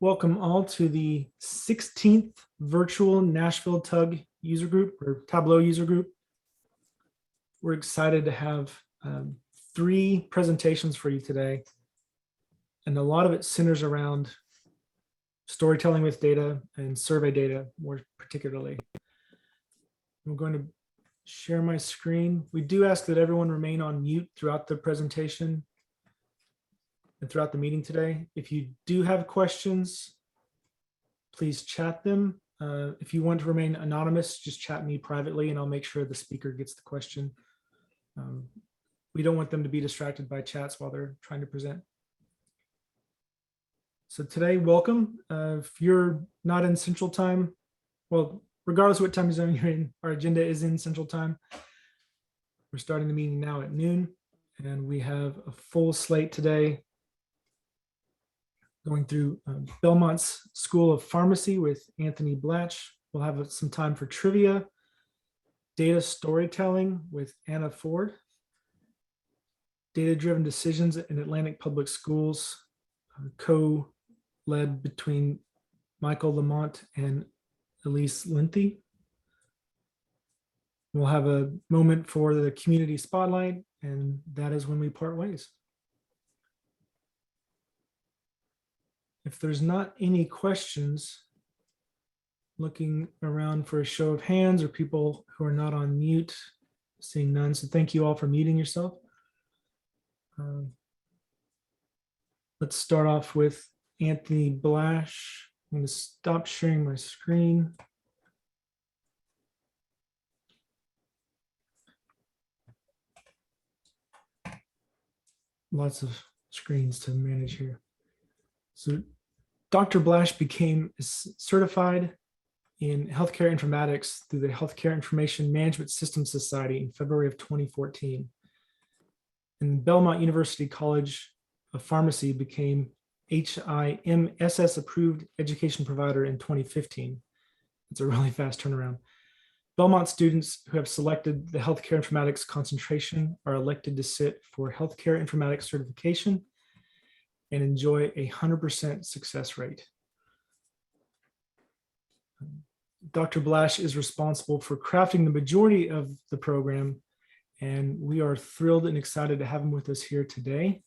Welcome all to the 16th virtual Nashville Tug user group or Tableau user group. We're excited to have 3 presentations for you today. And a lot of it centers around storytelling with data and survey data more particularly. I'm going to share my screen. We do ask that everyone remain on mute throughout the presentation and throughout the meeting today. If you do have questions, please chat them. If you want to remain anonymous, just chat me privately and I'll make sure the speaker gets the question. We don't want them to be distracted by chats while they're trying to present. So today, welcome. If you're not in Central Time, well, regardless of what time zone you're in, our agenda is in Central Time. We're starting the meeting now at noon, and we have a full slate today going through Belmont's School of Pharmacy with Anthony Blash. We'll have some time for trivia, data storytelling with Anna Foard, data-driven decisions in Atlantic Public Schools, co-led between Michael LaMont and Elise Lenthe. We'll have a moment for the community spotlight, and that is when we part ways. If there's not any questions, looking around for a show of hands or people who are not on mute, seeing none. So thank you all for muting yourself. Let's start off with Anthony Blash. I'm going to stop sharing my screen. Lots of screens to manage here. So Dr. Blash became certified in healthcare informatics through the Healthcare Information Management Systems Society in February of 2014. And Belmont University College of Pharmacy became HIMSS approved education provider in 2015. It's a really fast turnaround. Belmont students who have selected the healthcare informatics concentration are elected to sit for healthcare informatics certification and enjoy a 100% success rate. Dr. Blash is responsible for crafting the majority of the program, and we are thrilled and excited to have him with us here today.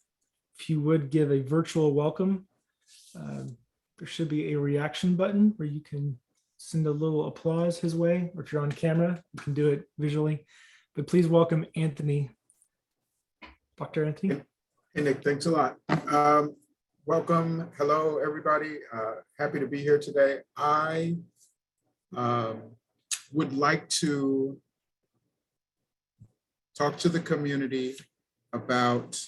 If you would give a virtual welcome, there should be a reaction button where you can send a little applause his way, or if you're on camera, you can do it visually. But please welcome Anthony. Dr. Anthony. Hey, Nick, thanks a lot. Welcome. Hello, everybody. Happy to be here today. I would like to talk to the community about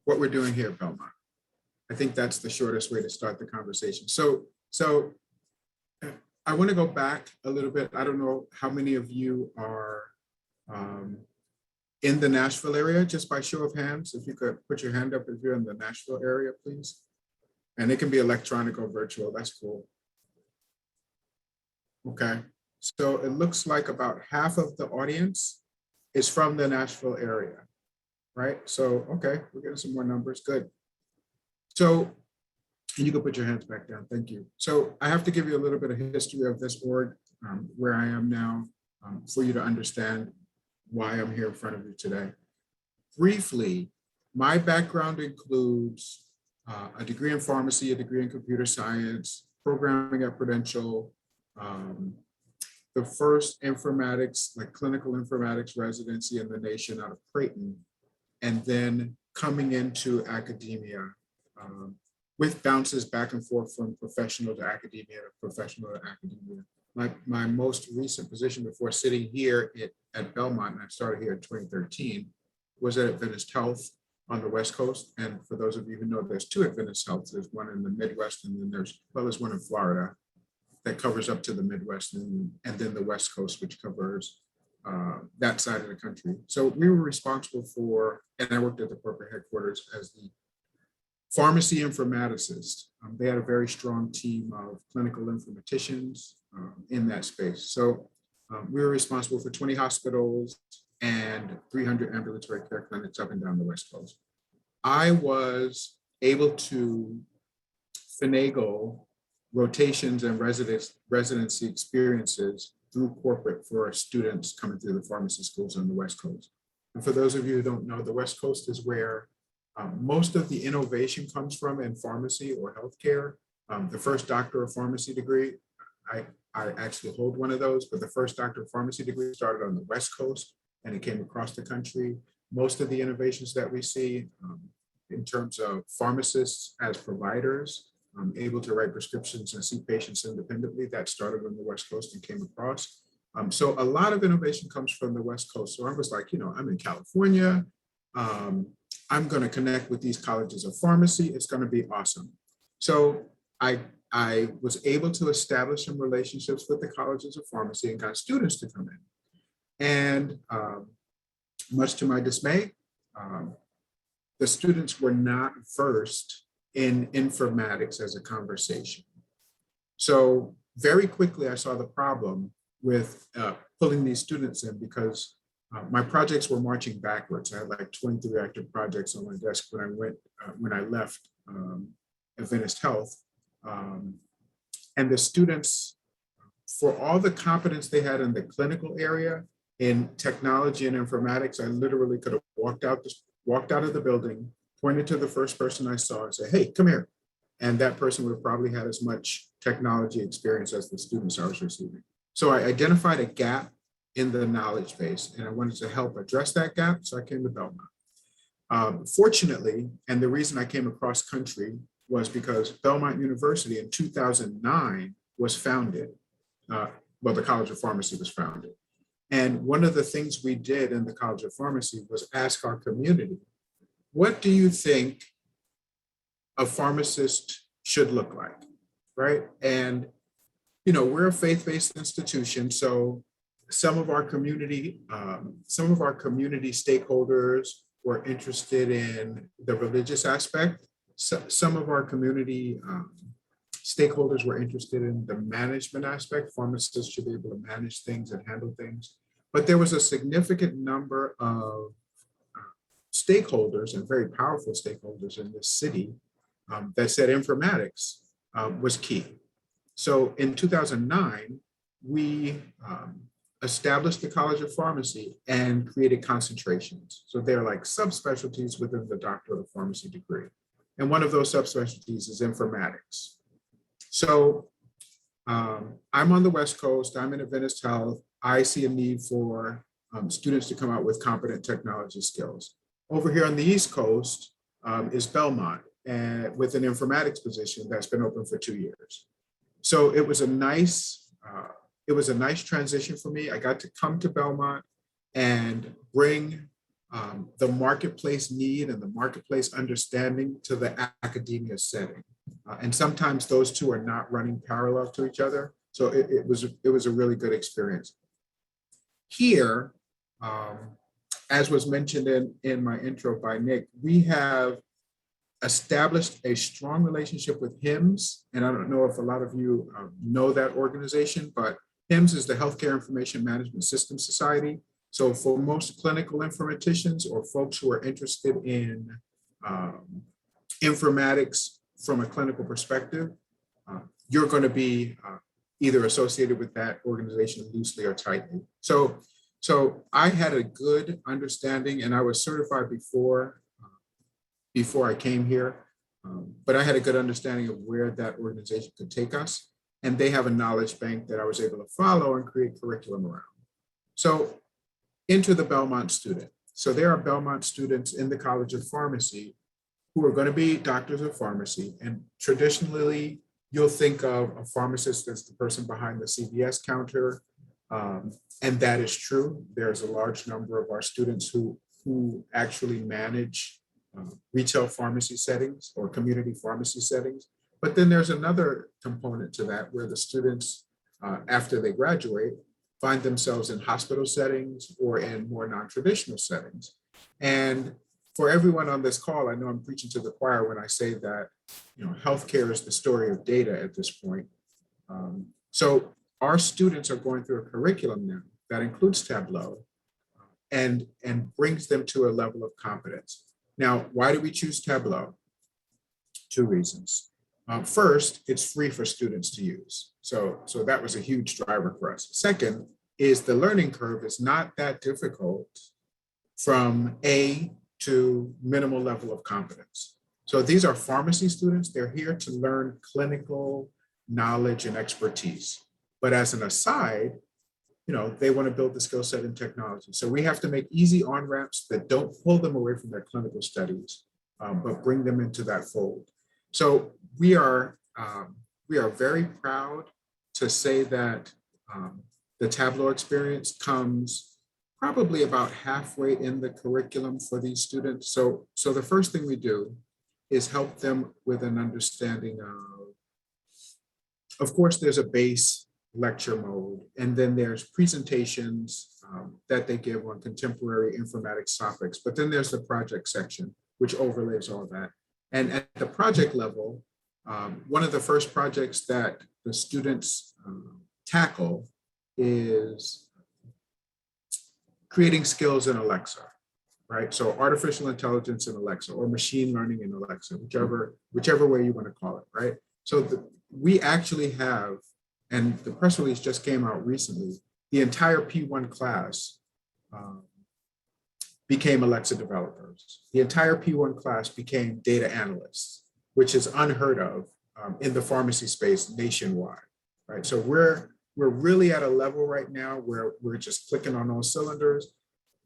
what we're doing here at Belmont. I think that's the shortest way to start the conversation. So I want to go back a little bit. I don't know how many of you are in the Nashville area, just by show of hands. If you could put your hand up if you're in the Nashville area, please. And it can be electronic or virtual, that's cool. Okay, so it looks like about half of the audience is from the Nashville area, right? So, okay, we're getting some more numbers, good. So, and you can put your hands back down, thank you. So I have to give you a little bit of history of this org, where I am now, for you to understand why I'm here in front of you today. Briefly, my background includes a degree in pharmacy, a degree in computer science, programming at Prudential, the first informatics, like clinical informatics residency in the nation out of Creighton, and then coming into academia with bounces back and forth from professional to academia to professional to academia. My most recent position before sitting here at Belmont, and I started here in 2013, was at Adventist Health on the West Coast. And for those of you who know, there's 2 Adventist Healths. There's one in the Midwest, and then there's one in Florida that covers up to the Midwest, and then the West Coast, which covers that side of the country. So we were responsible for, and I worked at the corporate headquarters as the pharmacy informaticist. They had a very strong team of clinical informaticians in that space. So we were responsible for 20 hospitals and 300 ambulatory care clinics up and down the West Coast. I was able to finagle rotations and residency experiences through corporate for students coming through the pharmacy schools on the West Coast. And for those of you who don't know, the West Coast is where most of the innovation comes from in pharmacy or healthcare. The first doctor of pharmacy degree, I actually hold one of those, but the first doctor of pharmacy degree started on the West Coast and it came across the country. Most of the innovations that we see in terms of pharmacists as providers, able to write prescriptions and see patients independently, that started on the West Coast and came across. So a lot of innovation comes from the West Coast. So I was like, I'm in California. I'm going to connect with these colleges of pharmacy. It's going to be awesome. So I was able to establish some relationships with the colleges of pharmacy and got students to come in. And much to my dismay, the students were not versed in informatics as a conversation. So very quickly, I saw the problem with pulling these students in because my projects were marching backwards. I had like 23 active projects on my desk when I left Adventist Health. And the students, for all the competence they had in the clinical area, in technology and informatics, I literally could have walked out of the building, pointed to the first person I saw and said, hey, come here. And that person would have probably had as much technology experience as the students I was receiving. So I identified a gap in the knowledge base and I wanted to help address that gap. So I came to Belmont. Fortunately, and the reason I came across country was because Belmont University in 2009 was founded. The College of Pharmacy was founded. And one of the things we did in the College of Pharmacy was ask our community, what do you think a pharmacist should look like, right? And, we're a faith-based institution, so some of our community stakeholders were interested in the religious aspect. So some of our community stakeholders were interested in the management aspect. Pharmacists should be able to manage things and handle things. But there was a significant number of stakeholders and very powerful stakeholders in this city that said informatics was key. So in 2009, we established the College of Pharmacy and created concentrations. So they're like subspecialties within the Doctor of Pharmacy degree. And one of those subspecialties is informatics. So I'm on the West Coast, I'm in Adventist Health. I see a need for students to come out with competent technology skills. Over here on the East Coast is Belmont, and with an informatics position that's been open for 2 years. So it was a nice transition for me. I got to come to Belmont and bring the marketplace need and the marketplace understanding to the academia setting. And sometimes those two are not running parallel to each other. So it was a really good experience. Here, as was mentioned in my intro by Nick, we have established a strong relationship with HIMSS. And I don't know if a lot of you know that organization, but HIMSS is the Healthcare Information Management Systems Society. So for most clinical informaticians or folks who are interested in informatics from a clinical perspective, you're going to be either associated with that organization loosely or tightly. So I had a good understanding, and I was certified before I came here, but I had a good understanding of where that organization could take us. And they have a knowledge bank that I was able to follow and create curriculum around. So enter the Belmont student. So there are Belmont students in the College of Pharmacy who are going to be doctors of pharmacy. And traditionally, you'll think of a pharmacist as the person behind the CVS counter. And that is true. There's a large number of our students who actually manage retail pharmacy settings or community pharmacy settings. But then there's another component to that where the students, after they graduate, find themselves in hospital settings or in more non-traditional settings. And for everyone on this call, I know I'm preaching to the choir when I say that, healthcare is the story of data at this point. So our students are going through a curriculum now that includes Tableau and brings them to a level of competence. Now, why do we choose Tableau? Two reasons. First, it's free for students to use. So that was a huge driver for us. Second is the learning curve is not that difficult from A to minimal level of competence. So these are pharmacy students. They're here to learn clinical knowledge and expertise. But as an aside, they want to build the skill set in technology. So we have to make easy on-ramps that don't pull them away from their clinical studies, but bring them into that fold. So we are very proud to say that the Tableau experience comes probably about halfway in the curriculum for these students. So the first thing we do is help them with an understanding of course, there's a base lecture mode, and then there's presentations that they give on contemporary informatics topics, but then there's the project section, which overlays all that. And at the project level, one of the first projects that the students tackle is creating skills in Alexa, right? So artificial intelligence in Alexa or machine learning in Alexa, whichever way you want to call it, right? So we actually have, and the press release just came out recently, the entire P1 class became Alexa developers. The entire P1 class became data analysts, which is unheard of in the pharmacy space nationwide, right? So we're really at a level right now where we're just clicking on all cylinders.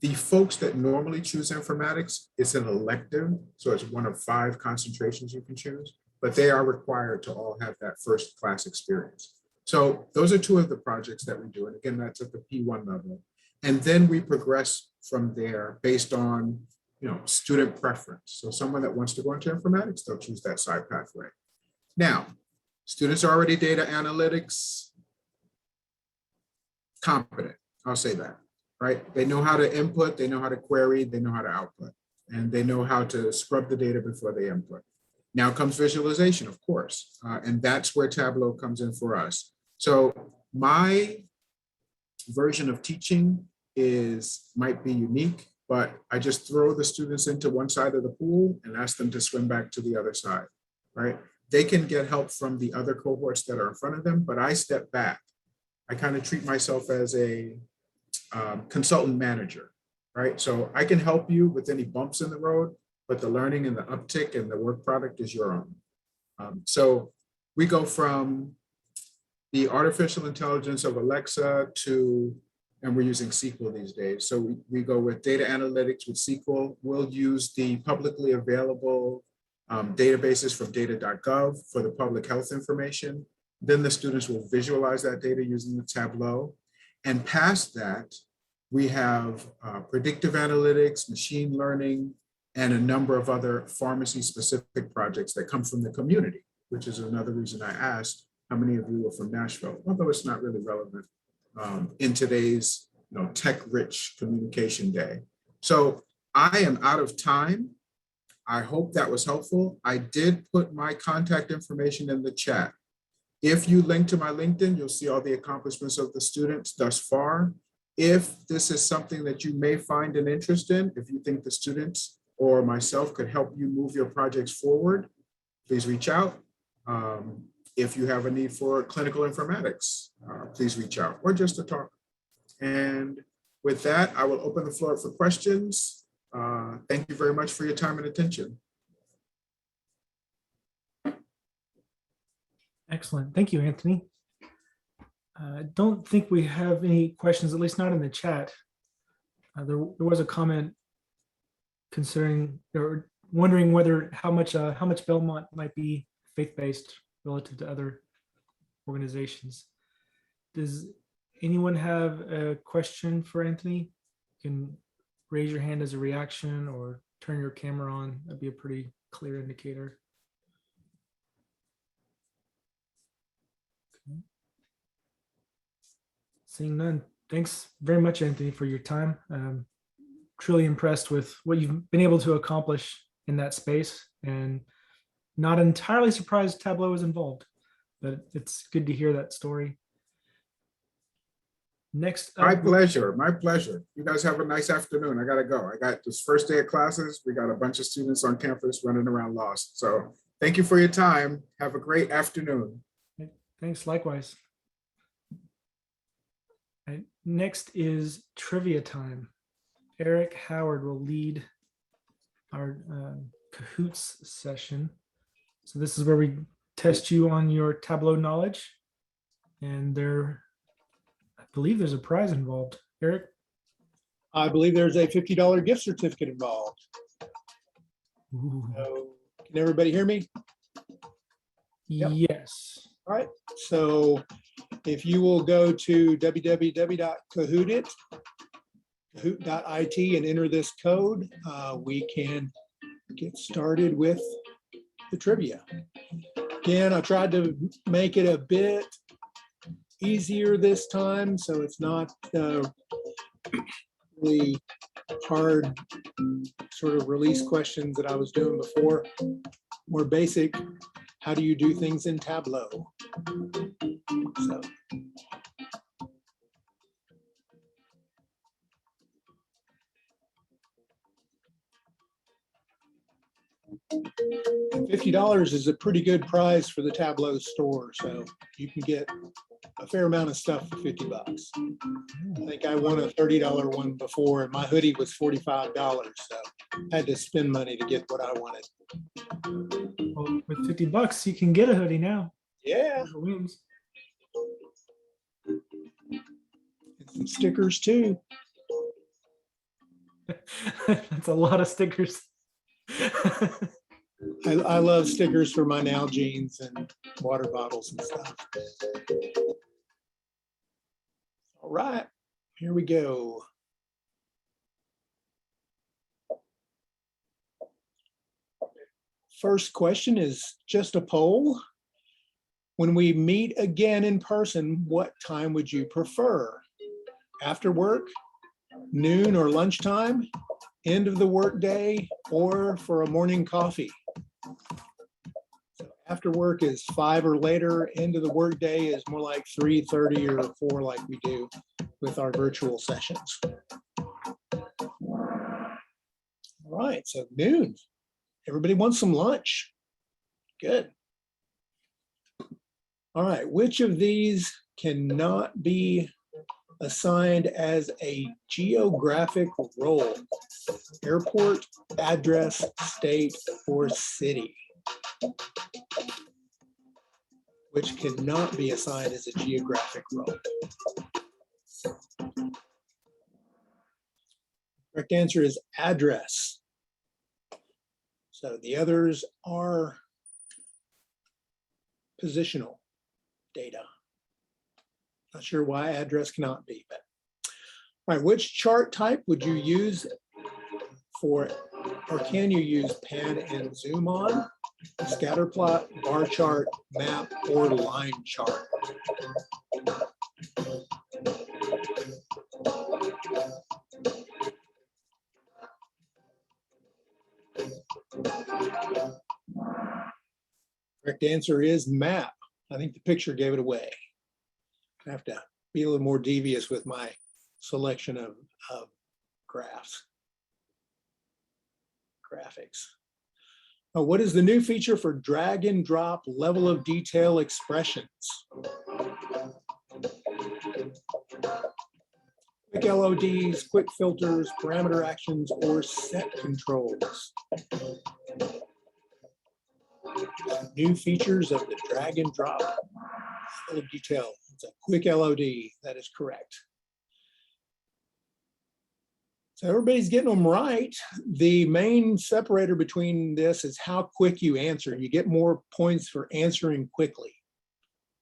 The folks that normally choose informatics, it's an elective, so it's one of 5 concentrations you can choose, but they are required to all have that first class experience. So those are 2 of the projects that we do. And again, that's at the P1 level. And then we progress from there based on student preference. So someone that wants to go into informatics, they'll choose that side pathway. Now, students are already data analytics competent, I'll say that, right? They know how to input, they know how to query, they know how to output, and they know how to scrub the data before they input. Now comes visualization, of course, and that's where Tableau comes in for us. So my version of teaching might be unique, but I just throw the students into one side of the pool and ask them to swim back to the other side, right? They can get help from the other cohorts that are in front of them, but I step back. I kind of treat myself as a consultant manager, right? So I can help you with any bumps in the road, but the learning and the uptick and the work product is your own. So we go from the artificial intelligence of Alexa to, and we're using SQL these days. So we go with data analytics with SQL. We'll use the publicly available databases from data.gov for the public health information. Then the students will visualize that data using the Tableau. And past that, we have predictive analytics, machine learning, and a number of other pharmacy-specific projects that come from the community, which is another reason I asked how many of you are from Nashville, although it's not really relevant in today's tech-rich communication day. So I am out of time. I hope that was helpful. I did put my contact information in the chat. If you link to my LinkedIn, you'll see all the accomplishments of the students thus far. If this is something that you may find an interest in, if you think the students or myself could help you move your projects forward, please reach out. If you have a need for clinical informatics, please reach out, or just to talk. And with that, I will open the floor for questions. Thank you very much for your time and attention. Excellent. Thank you, Anthony. I don't think we have any questions, at least not in the chat. There was a comment considering or wondering whether how much Belmont might be faith-based relative to other organizations. Does anyone have a question for Anthony? You can raise your hand as a reaction or turn your camera on. That'd be a pretty clear indicator. Okay. Seeing none. Thanks very much, Anthony, for your time. Truly impressed with what you've been able to accomplish in that space, and not entirely surprised Tableau is involved, but it's good to hear that story. Next up, My pleasure, my pleasure. You guys have a nice afternoon. I gotta go. I got this first day of classes. We got a bunch of students on campus running around lost. So Thank you for your time. Have a great afternoon. Thanks, likewise. All right, next is trivia time. Eric Howard will lead our Cahoots session. So this is where we test you on your Tableau knowledge. And I believe there's a prize involved. Eric? I believe there's a $50 gift certificate involved. Ooh. So, can everybody hear me? Yep. Yes. All right. So if you will go to www.kahoot.it and enter this code, we can get started with the trivia. Again, I tried to make it a bit easier this time, so it's not really hard sort of release questions that I was doing before. More basic, how do you do things in Tableau? So. $50 is a pretty good price for the Tableau store, so you can get a fair amount of stuff for $50. I think I won a $30 one before, and my hoodie was $45, so I had to spend money to get what I wanted. Well, with $50, you can get a hoodie now. Yeah, Wings. and some stickers too. That's a lot of stickers. I love stickers for my Nalgene's and water bottles and stuff. All right, here we go. First question is just a poll. When we meet again in person, what time would you prefer? After work, noon or lunchtime, end of the workday, or for a morning coffee? So after work is 5 or later. End of the workday is more like 3:30 or 4, like we do with our virtual sessions. All right, so noon. Everybody wants some lunch. Good. All right, which of these cannot be assigned as a geographic role? Airport, address, state, or city? Which cannot be assigned as a geographic role? Correct answer is address. So the others are positional data. Not sure why address cannot be, but all right, which chart type would you use for, or can you use pan and zoom on? Scatter plot, bar chart, map, or line chart? Correct answer is map. I think the picture gave it away. I have to be a little more devious with my selection of graphics. What is the new feature for drag and drop level of detail expressions? Quick LODs, quick filters, parameter actions, or set controls? New features of the drag and drop level of detail. It's a quick LOD, that is correct. So everybody's getting them right. The main separator between this is how quick you answer. You get more points for answering quickly,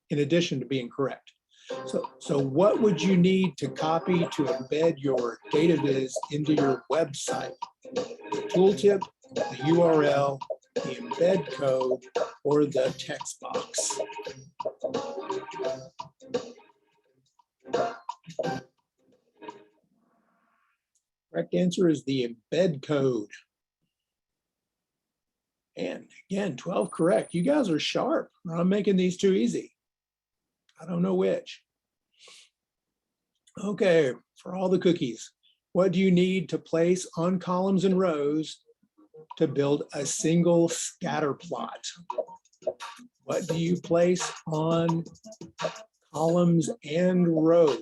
in addition to being correct. So what would you need to copy to embed your data viz into your website? The tooltip, the URL, the embed code, or the text box? Correct answer is the embed code. And again, 12 correct. You guys are sharp. I'm making these too easy. I don't know which. Okay, for all the cookies, what do you need to place on columns and rows to build a single scatter plot. What do you place on columns and rows?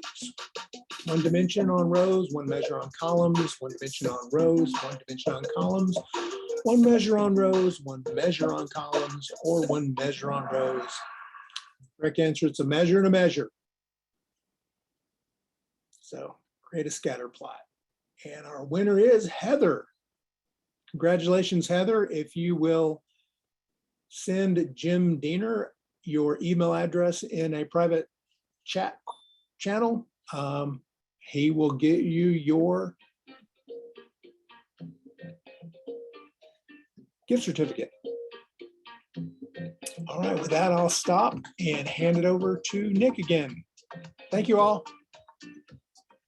One dimension on rows, one measure on columns, one dimension on rows, one dimension on columns, one measure on rows, one measure on columns, or one measure on rows. Correct answer, it's a measure and a measure. So create a scatter plot. And our winner is Heather. Congratulations, Heather. If you will send Jim Diener your email address in a private chat channel, he will get you your gift certificate. All right, with that, I'll stop and hand it over to Nick again. Thank you all.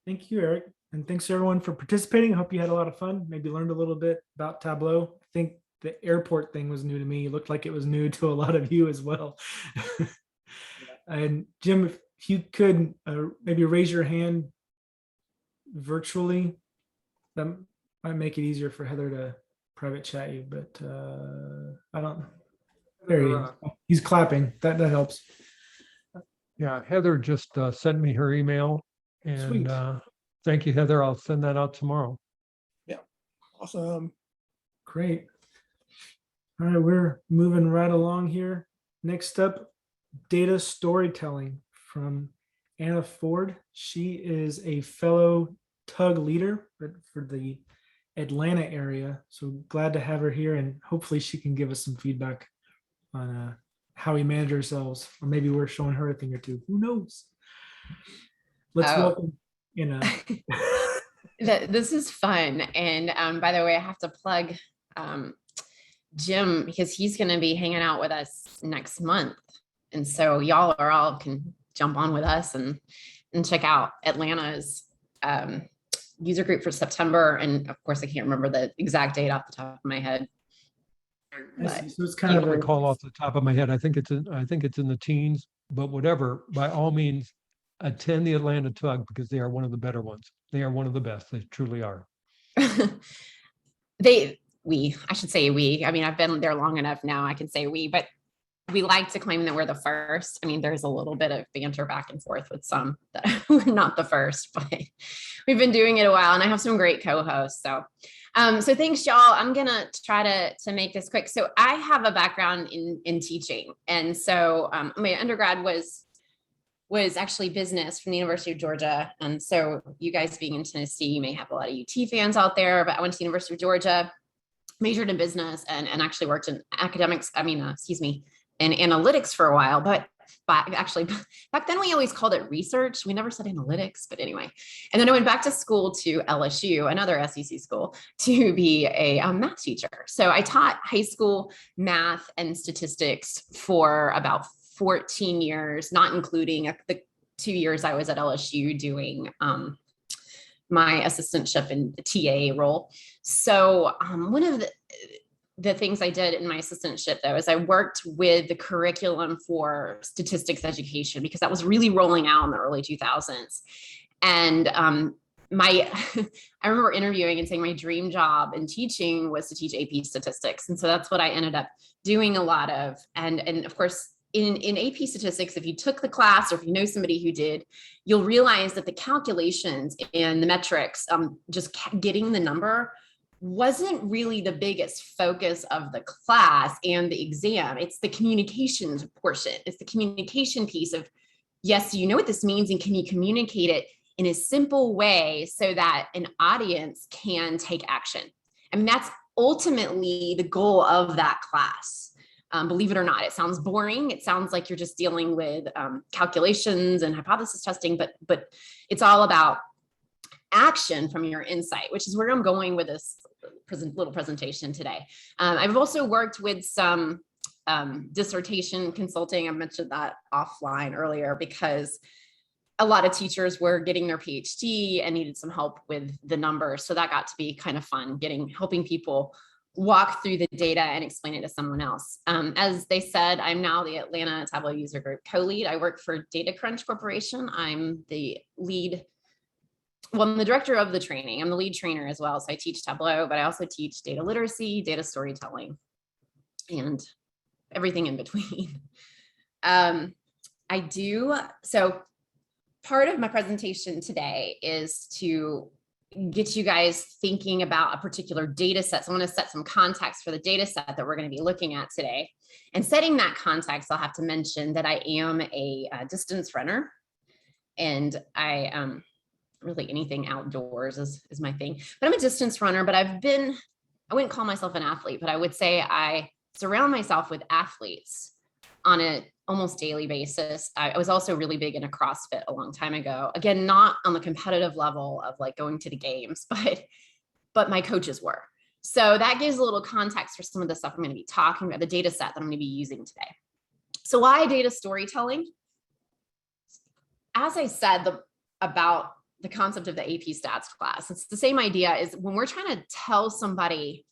Thank you, Eric. And thanks everyone for participating. I hope you had a lot of fun. Maybe learned a little bit about Tableau. I think the airport thing was new to me. It looked like it was new to a lot of you as well. And Jim, if you could maybe raise your hand virtually, that might make it easier for Heather to private chat you, but I don't. There he is. He's clapping. That helps. Yeah, Heather just sent me her email, Sweet. and thank you, Heather. I'll send that out tomorrow. Awesome. Great. All right, we're moving right along here. Next up, data storytelling from Anna Foard. She is a fellow TUG leader for the Atlanta area. So glad to have her here, and hopefully she can give us some feedback on how we manage ourselves, or maybe we're showing her a thing or two. Who knows? Let's welcome This is fun. And by the way, I have to plug Jim, because he's going to be hanging out with us next month. And so y'all are all can jump on with us and check out Atlanta's user group for September. And of course, I can't remember the exact date off the top of my head. I see. So it's I kind don't of a, recall off the top of my head. I think it's in the teens, but whatever. By all means, attend the Atlanta Tug because they are one of the better ones. They are one of the best. They truly are. I should say we. I mean, I've been there long enough now. I can say we, but we like to claim that we're the first. I mean, there's a little bit of banter back and forth with some that we're not the first, but we've been doing it a while, and I have some great co-hosts. So thanks, y'all. I'm gonna try to make this quick. So I have a background in teaching, and so my undergrad was actually business from the University of Georgia. And so you guys being in Tennessee, you may have a lot of UT fans out there, but I went to the University of Georgia, majored in business, and actually worked in academics, in analytics for a while. But actually, back then we always called it research. We never said analytics, but anyway. And then I went back to school to LSU, another SEC school, to be a math teacher. So I taught high school math and statistics for about 14 years, not including the 2 years I was at LSU doing my assistantship in the TA role. So one of the things I did in my assistantship, though, is I worked with the curriculum for statistics education, because that was really rolling out in the early 2000s. And I remember interviewing and saying my dream job in teaching was to teach AP statistics. And so that's what I ended up doing a lot of. And of course, in AP statistics, if you took the class or if you know somebody who did, you'll realize that the calculations and the metrics, just getting the number, wasn't really the biggest focus of the class and the exam. It's the communications portion. It's the communication piece of, yes, you know what this means, and can you communicate it in a simple way so that an audience can take action? I mean, that's ultimately the goal of that class. Believe it or not, it sounds boring. It sounds like you're just dealing with calculations and hypothesis testing, but it's all about action from your insight, which is where I'm going with this little presentation today. I've also worked with some dissertation consulting. I mentioned that offline earlier because a lot of teachers were getting their PhD and needed some help with the numbers. So that got to be kind of fun, helping people walk through the data and explain it to someone else. As they said, I'm now the Atlanta Tableau user group co-lead. I work for Data Crunch Corporation. I'm the lead well, I'm the director of the training. I'm the lead trainer as well. So I teach Tableau, but I also teach data literacy, data storytelling, and everything in between. I do. So part of my presentation today is to get you guys thinking about a particular data set. So I want to set some context for the data set that we're going to be looking at today. And setting that context, I'll have to mention that I am a distance runner, and I really anything outdoors is my thing. But I'm a distance runner, but I wouldn't call myself an athlete, but I would say I surround myself with athletes on an almost daily basis. I was also really big into CrossFit a long time ago. Again, not on the competitive level of like going to the games, but my coaches were. So that gives a little context for some of the stuff I'm going to be talking about, the data set that I'm going to be using today. So why data storytelling? As I said about the concept of the AP stats class, it's the same idea. Is when we're trying to tell somebody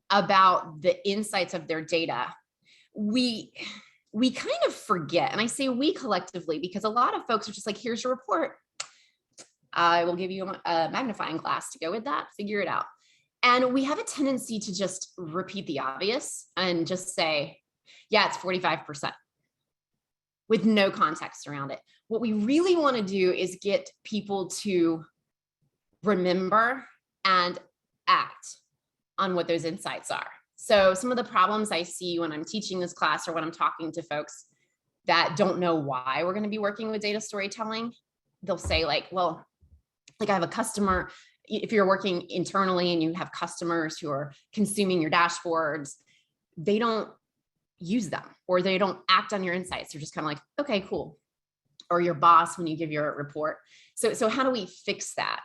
about the insights of their data, we kind of forget, and I say we collectively, because a lot of folks are just like, here's your report. I will give you a magnifying glass to go with that, figure it out. And we have a tendency to just repeat the obvious and just say, yeah, it's 45%, with no context around it. What we really want to do is get people to remember and act on what those insights are. So some of the problems I see when I'm teaching this class or when I'm talking to folks that don't know why we're going to be working with data storytelling, they'll say like, well, like I have a customer, if you're working internally and you have customers who are consuming your dashboards, they don't use them or they don't act on your insights. They're just kind of like, okay, cool. Or your boss when you give your report. So how do we fix that?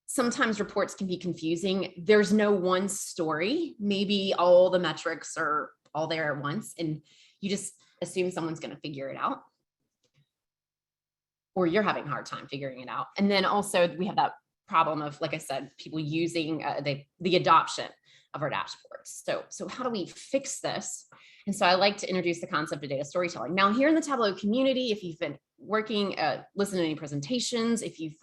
Sometimes reports can be confusing. There's no one story. Maybe all the metrics are all there at once and you just assume someone's going to figure it out. Or you're having a hard time figuring it out. And then also we have that problem of, like I said, people using the adoption of our dashboards. So how do we fix this? And so I like to introduce the concept of data storytelling. Now here in the Tableau community, if you've been working, listening to any presentations, if you've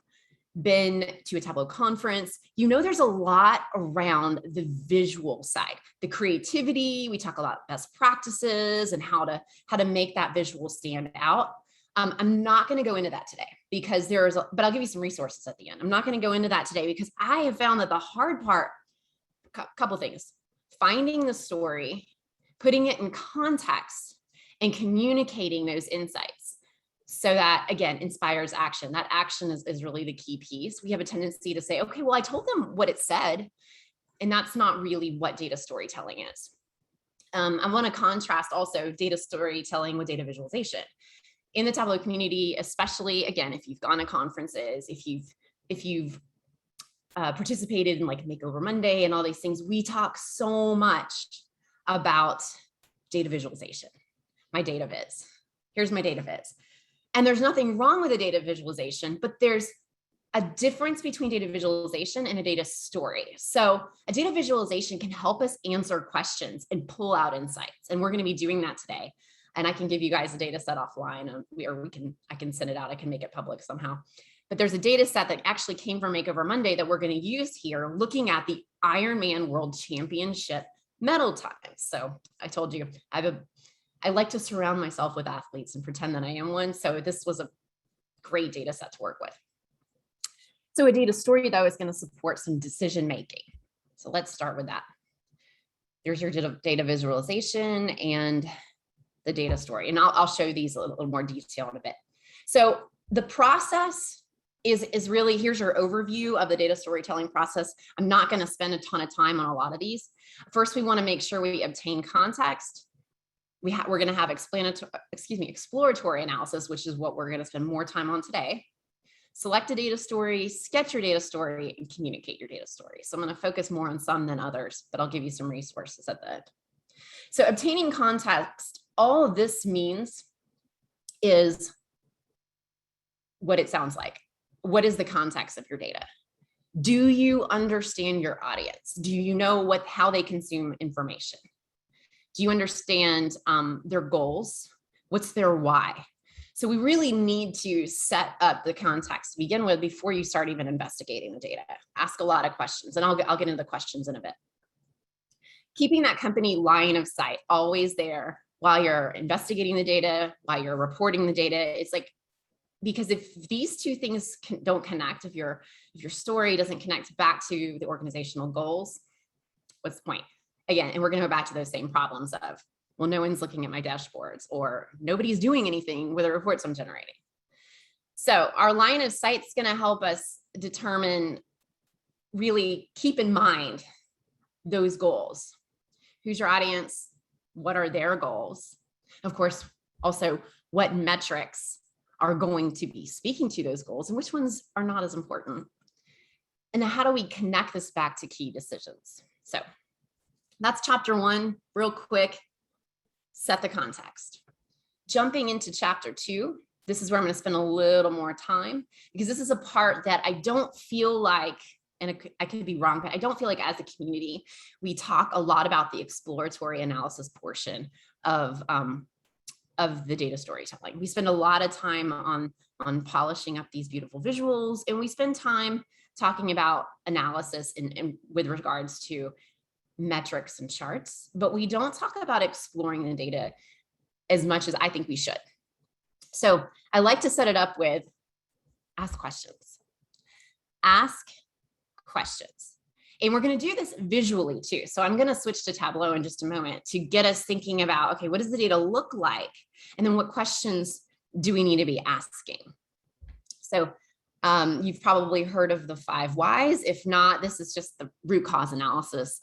been to a Tableau conference, you know there's a lot around the visual side, the creativity. We talk about best practices and how to make that visual stand out. I'm not going to go into that today because but I'll give you some resources at the end. I'm not going to go into that today because I have found that the hard part, couple things, finding the story, putting it in context, and communicating those insights so that, again, inspires action. That action is really the key piece. We have a tendency to say, okay, well, I told them what it said, and that's not really what data storytelling is. I want to contrast also data storytelling with data visualization. In the Tableau community, especially, again, if you've gone to conferences, if you've participated in like Makeover Monday and all these things, we talk so much about data visualization. My data viz. Here's my data viz. And there's nothing wrong with a data visualization, but there's a difference between data visualization and a data story. So a data visualization can help us answer questions and pull out insights. And we're going to be doing that today. And I can give you guys a data set offline, I can send it out. I can make it public somehow. But there's a data set that actually came from Makeover Monday that we're going to use here, looking at the Ironman World Championship medal times. So I told you, I like to surround myself with athletes and pretend that I am one. So this was a great data set to work with. So a data story, though, is going to support some decision making. So let's start with that. There's your data visualization and the data story. And I'll show these a little more detail in a bit. So the process is really, here's your overview of the data storytelling process. I'm not going to spend a ton of time on a lot of these. First, we want to make sure we obtain context. We're going to have exploratory analysis, which is what we're going to spend more time on today. Select a data story, sketch your data story, and communicate your data story. So I'm going to focus more on some than others, but I'll give you some resources at the end. So obtaining context, all of this means is what it sounds like. What is the context of your data? Do you understand your audience? Do you know how they consume information? Do you understand their goals? What's their why? So we really need to set up the context to begin with before you start even investigating the data. Ask a lot of questions, and I'll get into the questions in a bit. Keeping that company line of sight always there while you're investigating the data, while you're reporting the data. It's like, because if these two things don't connect, if your story doesn't connect back to the organizational goals, what's the point? Again, and we're going to go back to those same problems of, well, no one's looking at my dashboards, or nobody's doing anything with the reports I'm generating. So our line of sight is going to help us determine, really keep in mind those goals. Who's your audience? What are their goals? Of course, also what metrics are going to be speaking to those goals and which ones are not as important. And how do we connect this back to key decisions? So that's chapter 1, real quick. Set the context. Jumping into chapter 2, this is where I'm going to spend a little more time, because this is a part that I don't feel like, and I could be wrong, but I don't feel like as a community, we talk a lot about the exploratory analysis portion of the data storytelling. We spend a lot of time on polishing up these beautiful visuals, and we spend time talking about analysis in with regards to metrics and charts, but we don't talk about exploring the data as much as I think we should. So I like to set it up with ask questions. Ask questions. And we're going to do this visually too. So I'm going to switch to Tableau in just a moment to get us thinking about, okay, what does the data look like? And then what questions do we need to be asking? So you've probably heard of the 5 whys. If not, this is just the root cause analysis.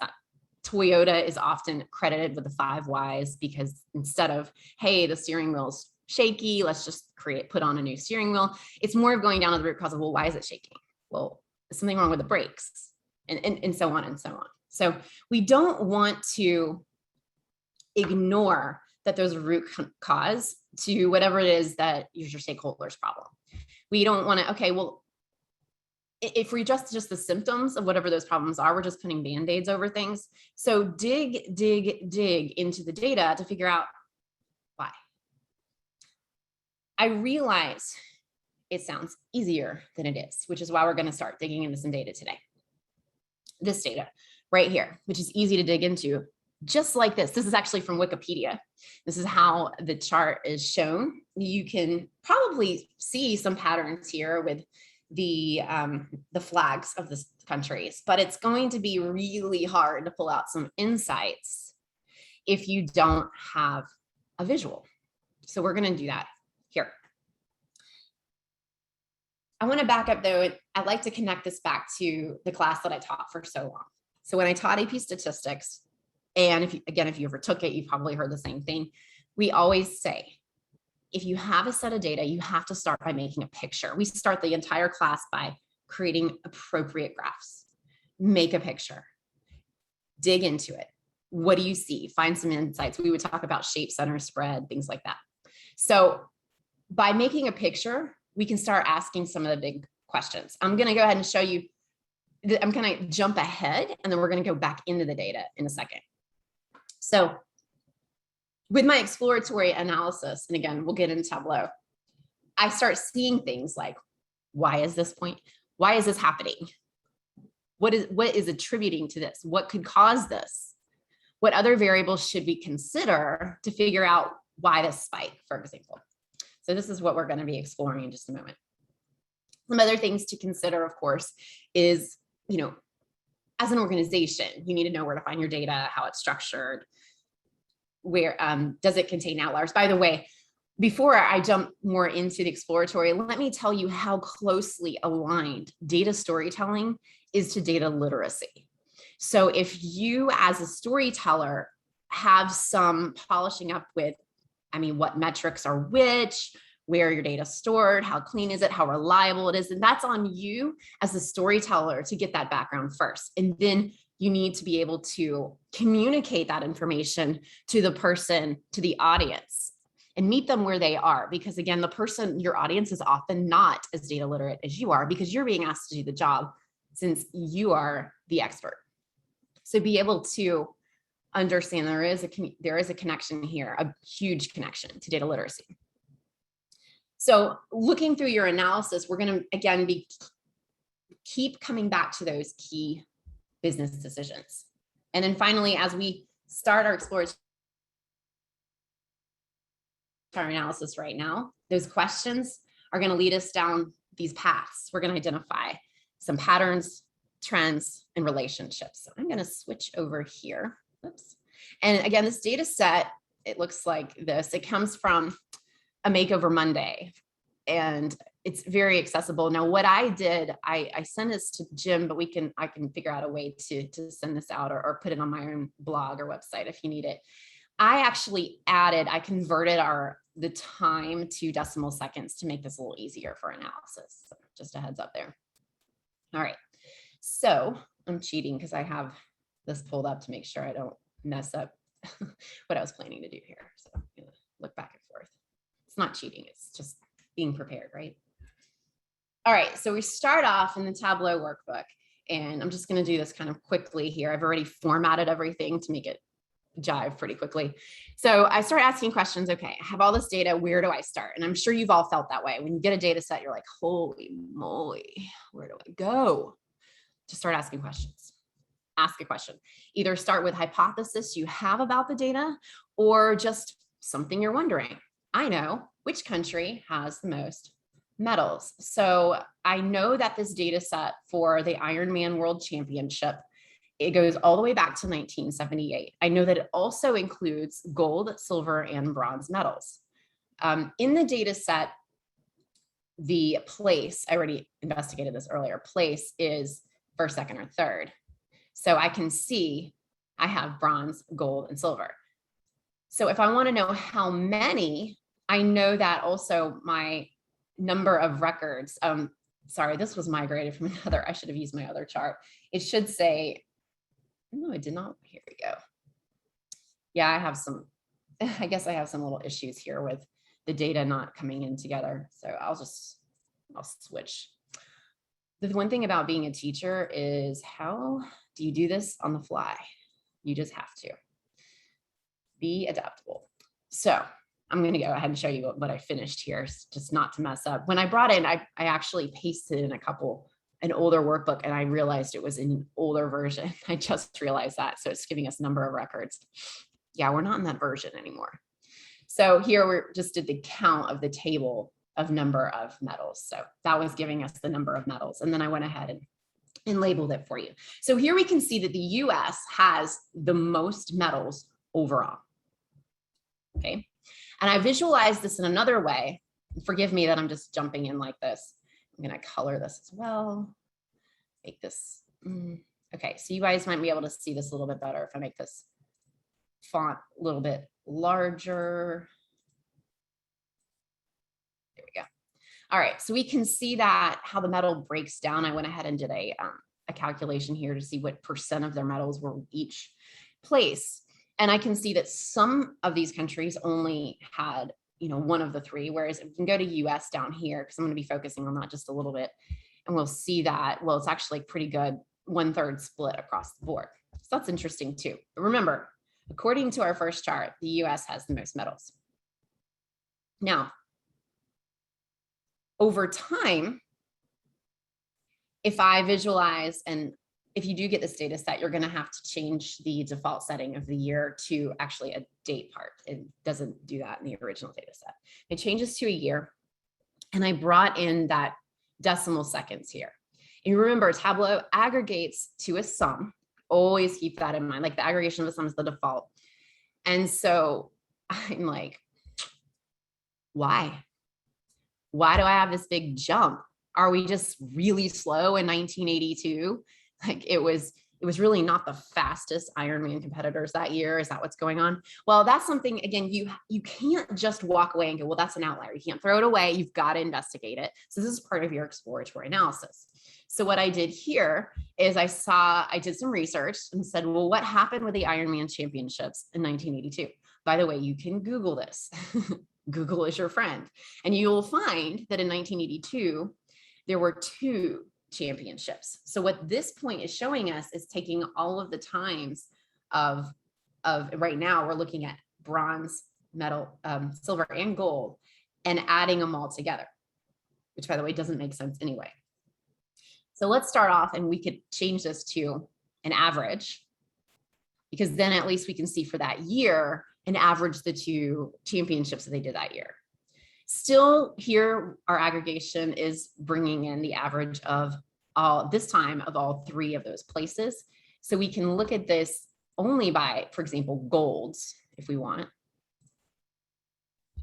Toyota is often credited with the 5 whys because instead of, hey, the steering wheel's shaky, let's just put on a new steering wheel. It's more of going down to the root cause of, well, why is it shaking? Well, there's something wrong with the brakes, and so on and so on. So we don't want to ignore that there's a root cause to whatever it is that is your stakeholder's problem. We don't want to, okay, well, if we just the symptoms of whatever those problems are, we're just putting Band-Aids over things. So dig into the data to figure out why. I realize it sounds easier than it is, which is why we're going to start digging into some data today. This data right here, which is easy to dig into, just like this. This is actually from Wikipedia. This is how the chart is shown. You can probably see some patterns here with the flags of the countries, but it's going to be really hard to pull out some insights if you don't have a visual. So we're going to do that here. I want to back up though. I like to connect this back to the class that I taught for so long. So when I taught AP statistics, and if you ever took it, you probably heard the same thing. We always say, if you have a set of data, you have to start by making a picture. We start the entire class by creating appropriate graphs. Make a picture. Dig into it. What do you see? Find some insights. We would talk about shape, center, spread, things like that. So by making a picture, we can start asking some of the big questions. I'm going to go ahead and show you. I'm going to jump ahead, and then we're going to go back into the data in a second. So with my exploratory analysis, and again, we'll get into Tableau, I start seeing things like, why is this point? Why is this happening? What is attributing to this? What could cause this? What other variables should we consider to figure out why this spike, for example? So this is what we're going to be exploring in just a moment. Some other things to consider, of course, is, as an organization, you need to know where to find your data, how it's structured, where does it contain outliers. By the way, before I jump more into the exploratory, let me tell you how closely aligned data storytelling is to data literacy. So if you as a storyteller have some polishing up with, what metrics are which, where your data is stored, how clean is it, how reliable it is, and that's on you as a storyteller to get that background first. And then you need to be able to communicate that information to the person, to the audience, and meet them where they are. Because again, your audience is often not as data literate as you are, because you're being asked to do the job since you are the expert. So be able to understand there is a connection here, a huge connection to data literacy. So looking through your analysis, we're going to, again, keep coming back to those key business decisions. And then finally, as we start our exploratory analysis right now, those questions are going to lead us down these paths. We're going to identify some patterns, trends, and relationships. So I'm going to switch over here. Oops. And again, this data set, it looks like this. It comes from a Makeover Monday, and it's very accessible. Now, what I did, I sent this to Jim, but I can figure out a way to send this out or put it on my own blog or website if you need it. I converted the time to decimal seconds to make this a little easier for analysis. So just a heads up there. All right, so I'm cheating because I have this pulled up to make sure I don't mess up what I was planning to do here. So I'm gonna look back and forth. It's not cheating, it's just being prepared, right? All right, so we start off in the Tableau workbook, and I'm just gonna do this kind of quickly here. I've already formatted everything to make it jive pretty quickly. So I start asking questions. Okay, I have all this data, where do I start? And I'm sure you've all felt that way. When you get a data set, you're like, holy moly, where do I go? Just start asking questions. Ask a question. Either start with hypothesis you have about the data or just something you're wondering. I know which country has the most medals. So I know that this data set for the Ironman World Championship, it goes all the way back to 1978. I know that it also includes gold, silver, and bronze medals. In the data set, the place, I already investigated this earlier, place is first, second, or third. So I can see I have bronze, gold, and silver. So if I want to know how many, I know that also my number of records, sorry, this was migrated from another, I should have used my other chart. It should say, no, it did not. Here we go. Yeah, I guess I have some little issues here with the data not coming in together. So I'll switch. The one thing about being a teacher is, how do you do this on the fly? You just have to be adaptable. So I'm going to go ahead and show you what I finished here, just not to mess up. When I brought in, I actually pasted in an older workbook, and I realized it was an older version. I just realized that. So it's giving us number of records. Yeah, we're not in that version anymore. So here we just did the count of the table of number of medals. So that was giving us the number of medals. And then I went ahead and labeled it for you. So here we can see that the US has the most medals overall. Okay. And I visualized this in another way. Forgive me that I'm just jumping in like this. I'm going to color this as well. Make this. Okay. So you guys might be able to see this a little bit better if I make this font a little bit larger. There we go. All right, so we can see that how the medal breaks down. I went ahead and did a calculation here to see what percent of their medals were each place. And I can see that some of these countries only had, one of the three, whereas if we can go to US down here, because I'm going to be focusing on that just a little bit, and we'll see that, well, it's actually pretty good 1/3 split across the board. So that's interesting too. But remember, according to our first chart, the US has the most medals. Now, over time, if I visualize, and if you do get this data set, you're going to have to change the default setting of the year to actually a date part. It doesn't do that in the original data set. It changes to a year. And I brought in that decimal seconds here. And remember, Tableau aggregates to a sum. Always keep that in mind. Like the aggregation of the sum is the default. And so I'm like, why? Why do I have this big jump? Are we just really slow in 1982? Like it was really not the fastest Ironman competitors that year. Is that what's going on? Well, that's something, again, you can't just walk away and go, well, that's an outlier. You can't throw it away. You've got to investigate it. So this is part of your exploratory analysis. So what I did here is I did some research and said, well, what happened with the Ironman championships in 1982? By the way, you can Google this. Google is your friend. And you will find that in 1982, there were 2 championships. So what this point is showing us is taking all of the times of right now, we're looking at bronze, medal, silver, and gold. and adding them all together, which by the way, doesn't make sense anyway. So let's start off and we could change this to an average, because then at least we can see for that year and average the two championships that they did that year. Still here, our aggregation is bringing in the average of all this time of all three of those places. So we can look at this only by, for example, golds, if we want,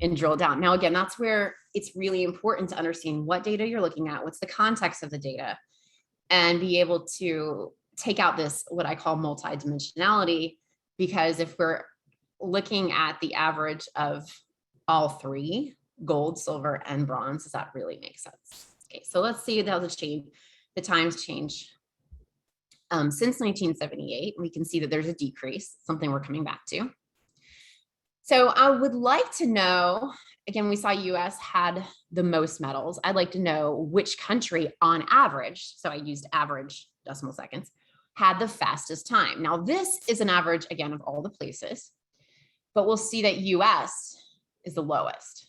and drill down. Now, again, that's where it's really important to understand what data you're looking at, what's the context of the data, and be able to take out this, what I call multidimensionality, because if we're looking at the average of all three, gold, silver, and bronze, does that really make sense? Okay, so let's see how the times change. Since 1978, we can see that there's a decrease, something we're coming back to. So I would like to know, again, we saw US had the most medals. I'd like to know which country on average, so I used average decimal seconds, had the fastest time. Now this is an average, again, of all the places, but we'll see that US is the lowest.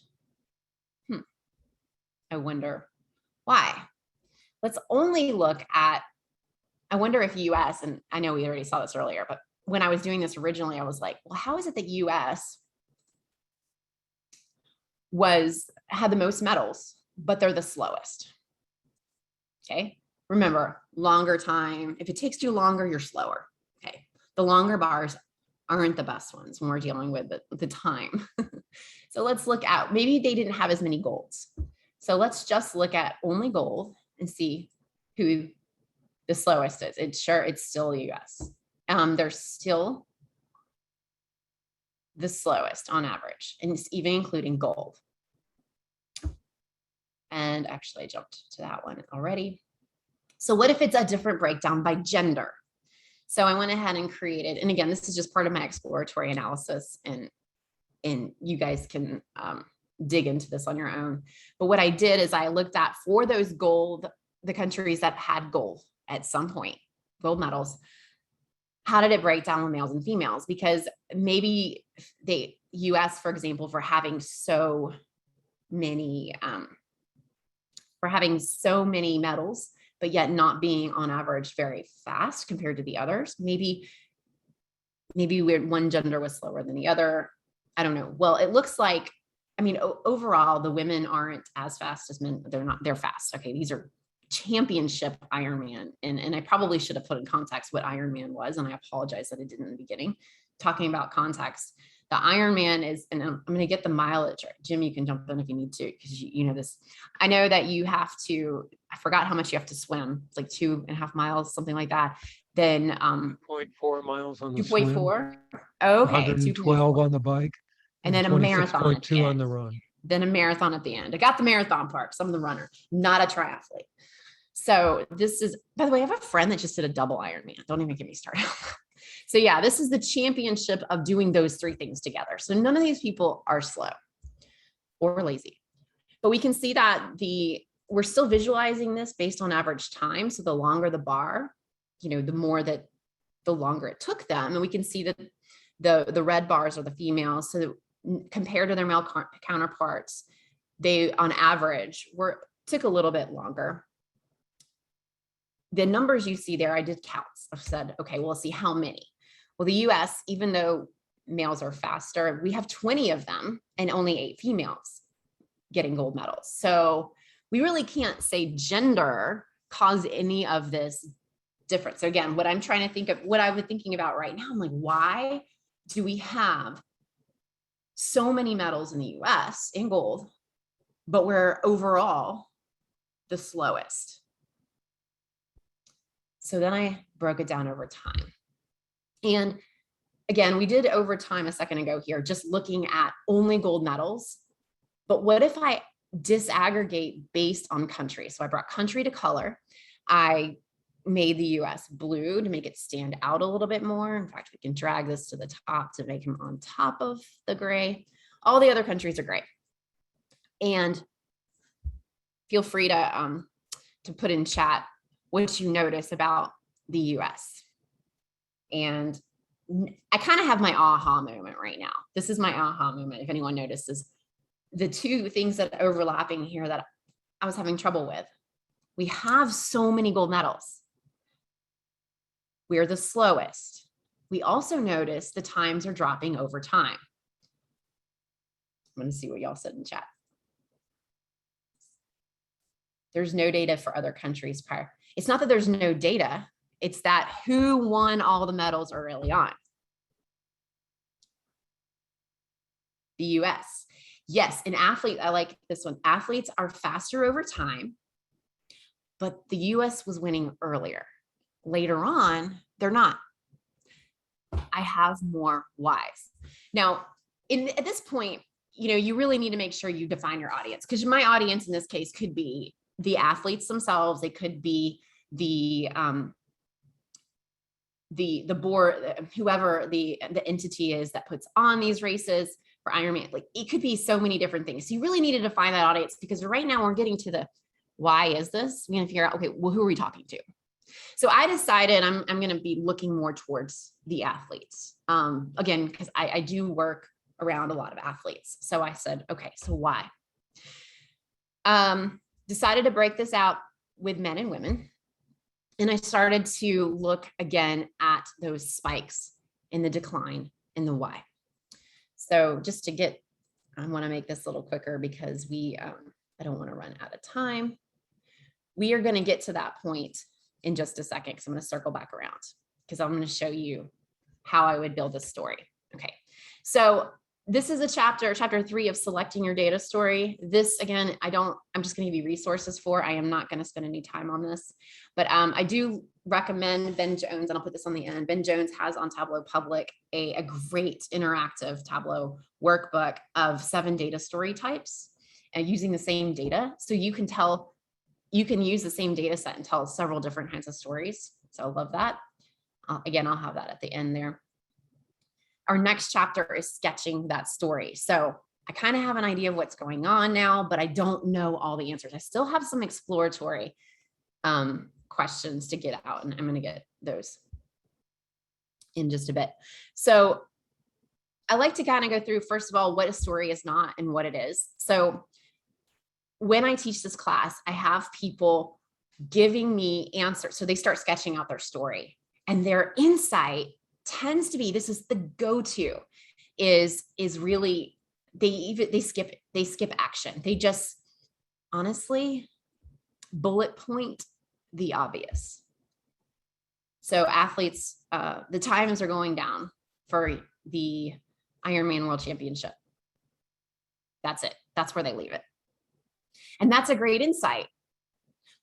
I wonder why. Let's only look at, I wonder if US, and I know we already saw this earlier, but when I was doing this originally, I was like, well, how is it that US had the most medals, but they're the slowest? Okay, remember, longer time. If it takes you longer, you're slower. Okay, the longer bars aren't the best ones when we're dealing with the time. So let's look at, maybe they didn't have as many golds. So let's just look at only gold and see who the slowest is. It's still the US. They're still the slowest on average, and it's even including gold. And actually I jumped to that one already. So what if it's a different breakdown by gender? So I went ahead and created, and again, this is just part of my exploratory analysis, and you guys can dig into this on your own. But what I did is I looked at, for those gold, the countries that had gold at some point, gold medals, how did it break down with males and females? Because maybe the US, for example, for having so many medals, but yet not being on average very fast compared to the others. Maybe one gender was slower than the other. I don't know. Well, it looks like, I mean, overall, the women aren't as fast as men. They're fast. Okay, these are championship Ironman. And I probably should have put in context what Ironman was, and I apologize that I didn't in the beginning. Talking about context, the Ironman is, and I'm going to get the mileage. Jim, you can jump in if you need to, because you know this. I know that you have to, I forgot how much you have to swim. It's like 2.5 miles, something like that. Then 2.4 miles on the swim. 2.4. Okay. 112 on the bike. And then a marathon. 26.2 on the run. Then a marathon at the end. I got the marathon part, so I'm the runner, not a triathlete. So this is, by the way, I have a friend that just did a double Ironman. Don't even get me started. So yeah, this is the championship of doing those three things together. So none of these people are slow or lazy, but we can see that we're still visualizing this based on average time. So the longer the bar, the longer it took them. And we can see that the red bars are the females. So compared to their male counterparts, they on average took a little bit longer. The numbers you see there, I did counts. I've said, okay, we'll see how many. Well, the US, even though males are faster, we have 20 of them and only 8 females getting gold medals. So we really can't say gender caused any of this difference. So again, what I'm trying to think of, what I've been thinking about right now, I'm like, why do we have so many medals in the US in gold, but we're overall the slowest? So then I broke it down over time. And again, we did over time a second ago here, just looking at only gold medals. But what if I disaggregate based on country? So I brought country to color. I made the US blue to make it stand out a little bit more. In fact, we can drag this to the top to make him on top of the gray. All the other countries are gray. And feel free to put in chat what you notice about the US. And I kind of have my aha moment right now. This is my aha moment. If anyone notices, the two things that are overlapping here that I was having trouble with. We have so many gold medals. We're the slowest. We also notice the times are dropping over time. I'm going to see what y'all said in chat. There's no data for other countries prior. It's not that there's no data. It's that who won all the medals early on. The US. Yes, an athlete, I like this one. Athletes are faster over time, but the US was winning earlier. Later on, they're not. I have more whys. Now, at this point, you really need to make sure you define your audience, because my audience in this case could be the athletes themselves. They could be the board, whoever the entity is that puts on these races for Ironman. Like, it could be so many different things. So you really need to define that audience, because right now we're getting to the why is this? We're going to figure out, okay, well, who are we talking to? So I decided I'm going to be looking more towards the athletes. Again, because I do work around a lot of athletes. So I said, okay, so why? Decided to break this out with men and women. And I started to look again at those spikes in the decline and the why. So just to get, I want to make this a little quicker because I don't want to run out of time. We are going to get to that point in just a second, because I'm going to circle back around, because I'm going to show you how I would build this story. Okay, so this is a chapter 3 of selecting your data story. This, again, I'm just going to give you resources for. I am not going to spend any time on this, but I do recommend Ben Jones, and I'll put this on the end. Ben Jones has on Tableau Public a great interactive Tableau workbook of 7 data story types, and using the same data. So you can use the same data set and tell several different kinds of stories. So I love that. Again, I'll have that at the end there. Our next chapter is sketching that story. So I kind of have an idea of what's going on now, but I don't know all the answers. I still have some exploratory questions to get out, and I'm going to get those in just a bit. So I like to kind of go through, first of all, what a story is not and what it is. So when I teach this class, I have people giving me answers. So they start sketching out their story, and their insight tends to be, this is the go-to, is really, they skip action. They just honestly bullet point the obvious. So athletes, the times are going down for the Ironman World Championship. That's it. That's where they leave it. And that's a great insight.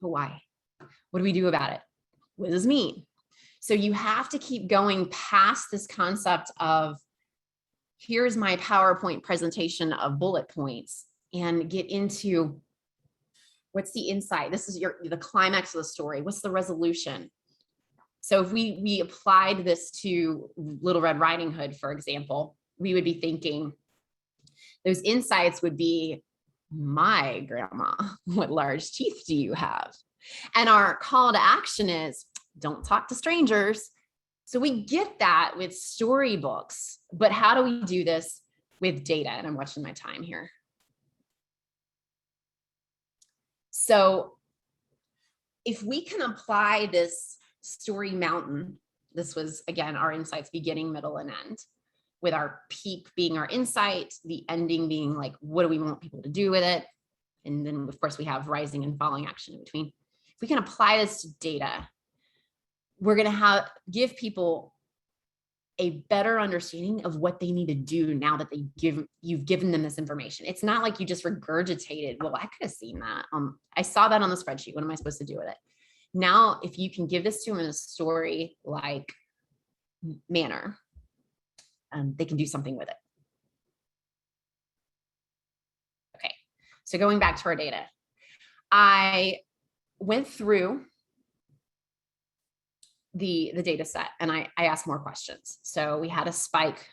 But why? What do we do about it? What does this mean? So you have to keep going past this concept of, here's my PowerPoint presentation of bullet points, and get into, what's the insight? This is the climax of the story. What's the resolution? So if we applied this to Little Red Riding Hood, for example, we would be thinking, those insights would be, my grandma, what large teeth do you have? And our call to action is, don't talk to strangers. So we get that with storybooks, but how do we do this with data? And I'm watching my time here. So if we can apply this story mountain, this was, again, our insights, beginning, middle, and end, with our peak being our insight, the ending being like, what do we want people to do with it? And then, of course, we have rising and falling action in between. If we can apply this to data, we're going to give people a better understanding of what they need to do now that you've given them this information. It's not like you just regurgitated, well, I could have seen that. I saw that on the spreadsheet. What am I supposed to do with it? Now, if you can give this to them in a story-like manner, they can do something with it. Okay, so going back to our data, I went through the data set, and I asked more questions. So we had a spike.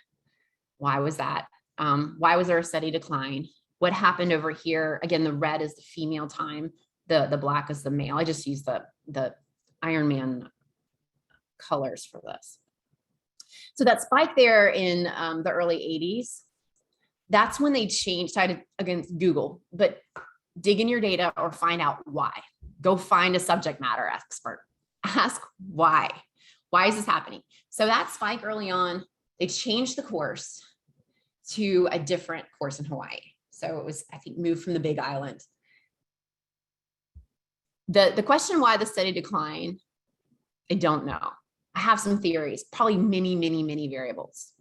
Why was that? Why was there a steady decline? What happened over here? Again, the red is the female time. The black is the male. I just used the Ironman colors for this. So that spike there in the early 80s, That's when they changed, against Google, but dig in your data or find out why. Go find a subject matter expert. Ask why. Why is this happening? So that spike early on, they changed the course to a different course in Hawaii. So it was, I think, moved from the Big Island. The question why the steady decline, I don't know. I have some theories, probably many variables.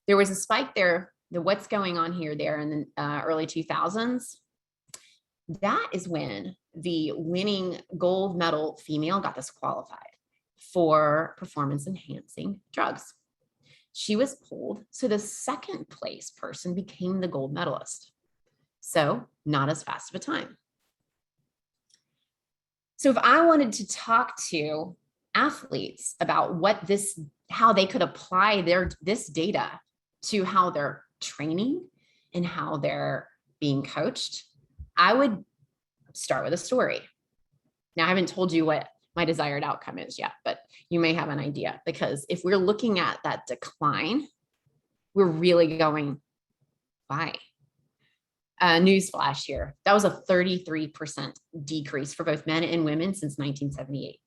There was a spike there, what's going on here there in the early 2000s. That is when the winning gold medal female got disqualified for performance enhancing drugs. She was pulled, so the second place person became the gold medalist. So not as fast of a time. So if I wanted to talk to athletes about how they could apply this data to how they're training and how they're being coached, I would start with a story. Now, I haven't told you what my desired outcome is yet, but you may have an idea, because if we're looking at that decline, we're really going, why? Newsflash here. That was a 33% decrease for both men and women since 1978.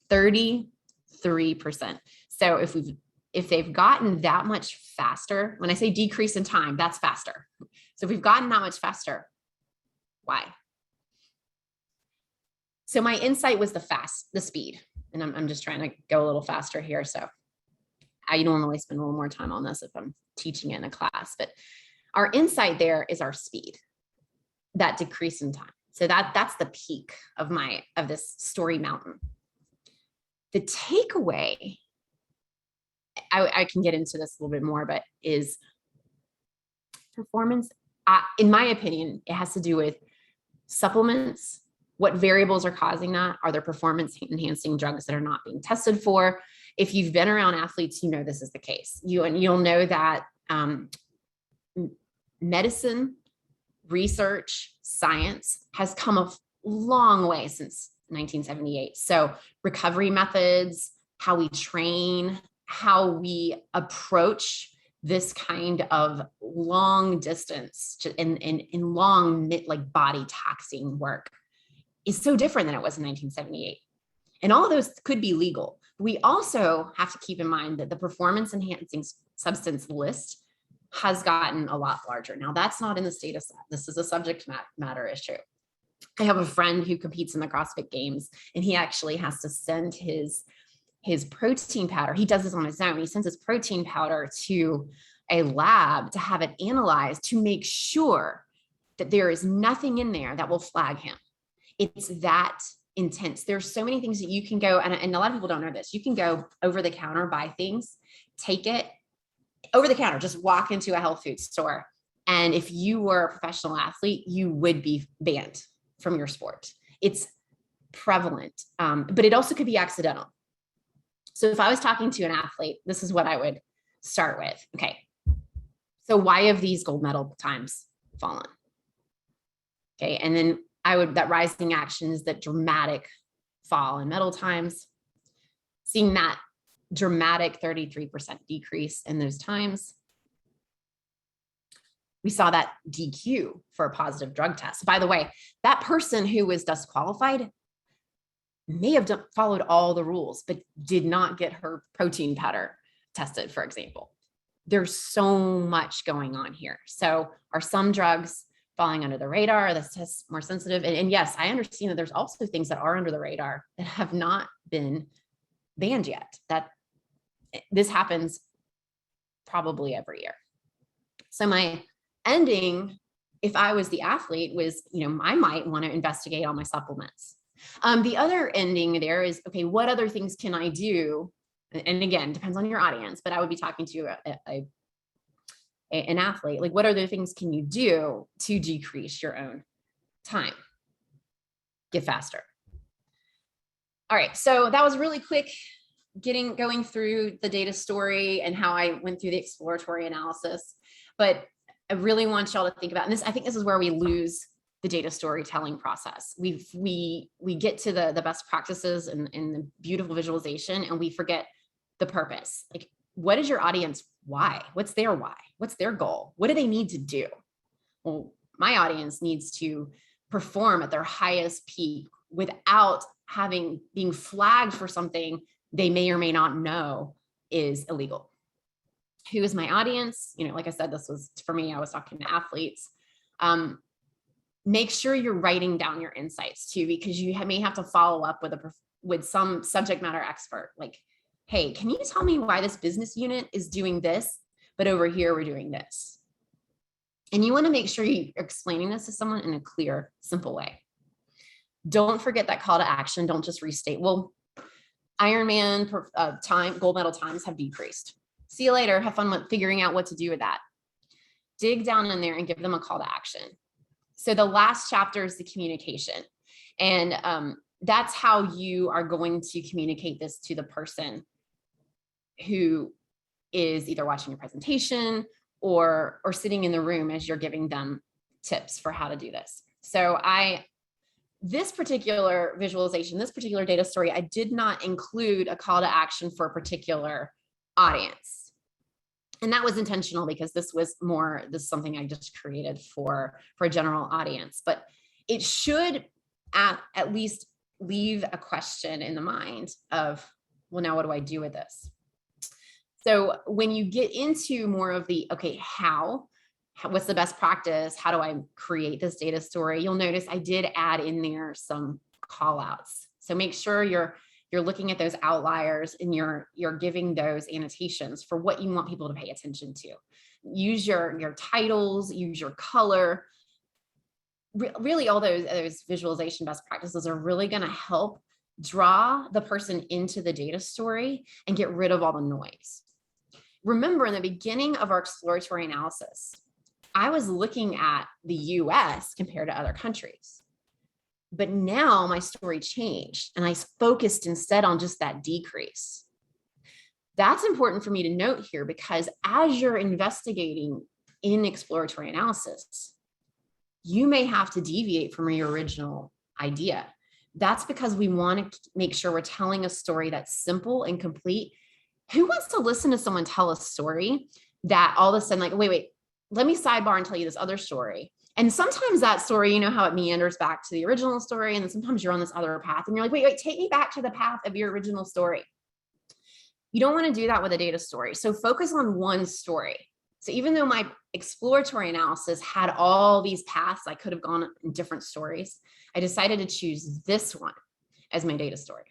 33%. So if they've gotten that much faster, when I say decrease in time, that's faster. So if we've gotten that much faster, why? So my insight was the speed. And I'm just trying to go a little faster here. So I normally spend a little more time on this if I'm teaching it in a class, but our insight there is our speed, that decrease in time. So that's the peak of this story mountain. The takeaway, I can get into this a little bit more, but is performance. In my opinion, it has to do with supplements. What variables are causing that? Are there performance enhancing drugs that are not being tested for? If you've been around athletes, you know this is the case. You'll know that medicine, research, science has come a long way since 1978. So recovery methods, how we train, how we approach this kind of long distance and long like body taxing work is so different than it was in 1978. And all of those could be legal. We also have to keep in mind that the performance enhancing substance list has gotten a lot larger. Now that's not in this data set. This is a subject matter issue. I have a friend who competes in the CrossFit Games, and he actually has to send his protein powder. He does this on his own. He sends his protein powder to a lab to have it analyzed to make sure that there is nothing in there that will flag him. It's that intense. There's so many things that you can go, and a lot of people don't know this. You can go over the counter, buy things, take it over the counter, just walk into a health food store. And if you were a professional athlete, you would be banned from your sport. It's prevalent, but it also could be accidental. So if I was talking to an athlete, this is what I would start with. Okay, so why have these gold medal times fallen? Okay, and then that rising actions, that dramatic fall in medal times, seeing that dramatic 33% decrease in those times. We saw that DQ for a positive drug test. By the way, that person who was disqualified may have followed all the rules, but did not get her protein powder tested, for example. There's so much going on here. So are some drugs falling under the radar? This test more sensitive. And yes, I understand that there's also things that are under the radar that have not been banned yet. That this happens probably every year. So my ending, if I was the athlete, was, I might want to investigate all my supplements. The other ending there is, okay, what other things can I do? And again, depends on your audience, but I would be talking to an athlete, like what other things can you do to decrease your own time? Get faster. All right, so that was really quick going through the data story and how I went through the exploratory analysis. But I really want y'all to think about, and I think this is where we lose the data storytelling process. We get to the best practices and the beautiful visualization, and we forget the purpose. Like, what is your audience why? What's their why? What's their goal? What do they need to do? Well, my audience needs to perform at their highest peak without being flagged for something they may or may not know is illegal. Who is my audience? You know, like I said, this was for me, I was talking to athletes. Make sure you're writing down your insights too, because you may have to follow up with some subject matter expert. Like, hey, can you tell me why this business unit is doing this, but over here we're doing this? And you want to make sure you're explaining this to someone in a clear, simple way. Don't forget that call to action. Don't just restate, well, Ironman gold medal times have decreased. See you later. Have fun with figuring out what to do with that. Dig down in there and give them a call to action. So the last chapter is the communication. And that's how you are going to communicate this to the person who is either watching your presentation or sitting in the room as you're giving them tips for how to do this. So this particular visualization, this particular data story, I did not include a call to action for a particular audience. And that was intentional because this is something I just created for a general audience, but it should at least leave a question in the mind of, well, now what do I do with this? So when you get into more of the, okay, what's the best practice? How do I create this data story? You'll notice I did add in there some call outs. So make sure you're looking at those outliers and you're giving those annotations for what you want people to pay attention to. Use your titles, use your color. Really all those visualization best practices are really going to help draw the person into the data story and get rid of all the noise. Remember, in the beginning of our exploratory analysis, I was looking at the US compared to other countries. But now my story changed and I focused instead on just that decrease. That's important for me to note here because as you're investigating in exploratory analysis, you may have to deviate from your original idea. That's because we want to make sure we're telling a story that's simple and complete. Who wants to listen to someone tell a story that all of a sudden, like, wait, let me sidebar and tell you this other story. And sometimes that story, you know how it meanders back to the original story. And then sometimes you're on this other path and you're like, wait, take me back to the path of your original story. You don't want to do that with a data story. So focus on one story. So even though my exploratory analysis had all these paths, I could have gone in different stories. I decided to choose this one as my data story.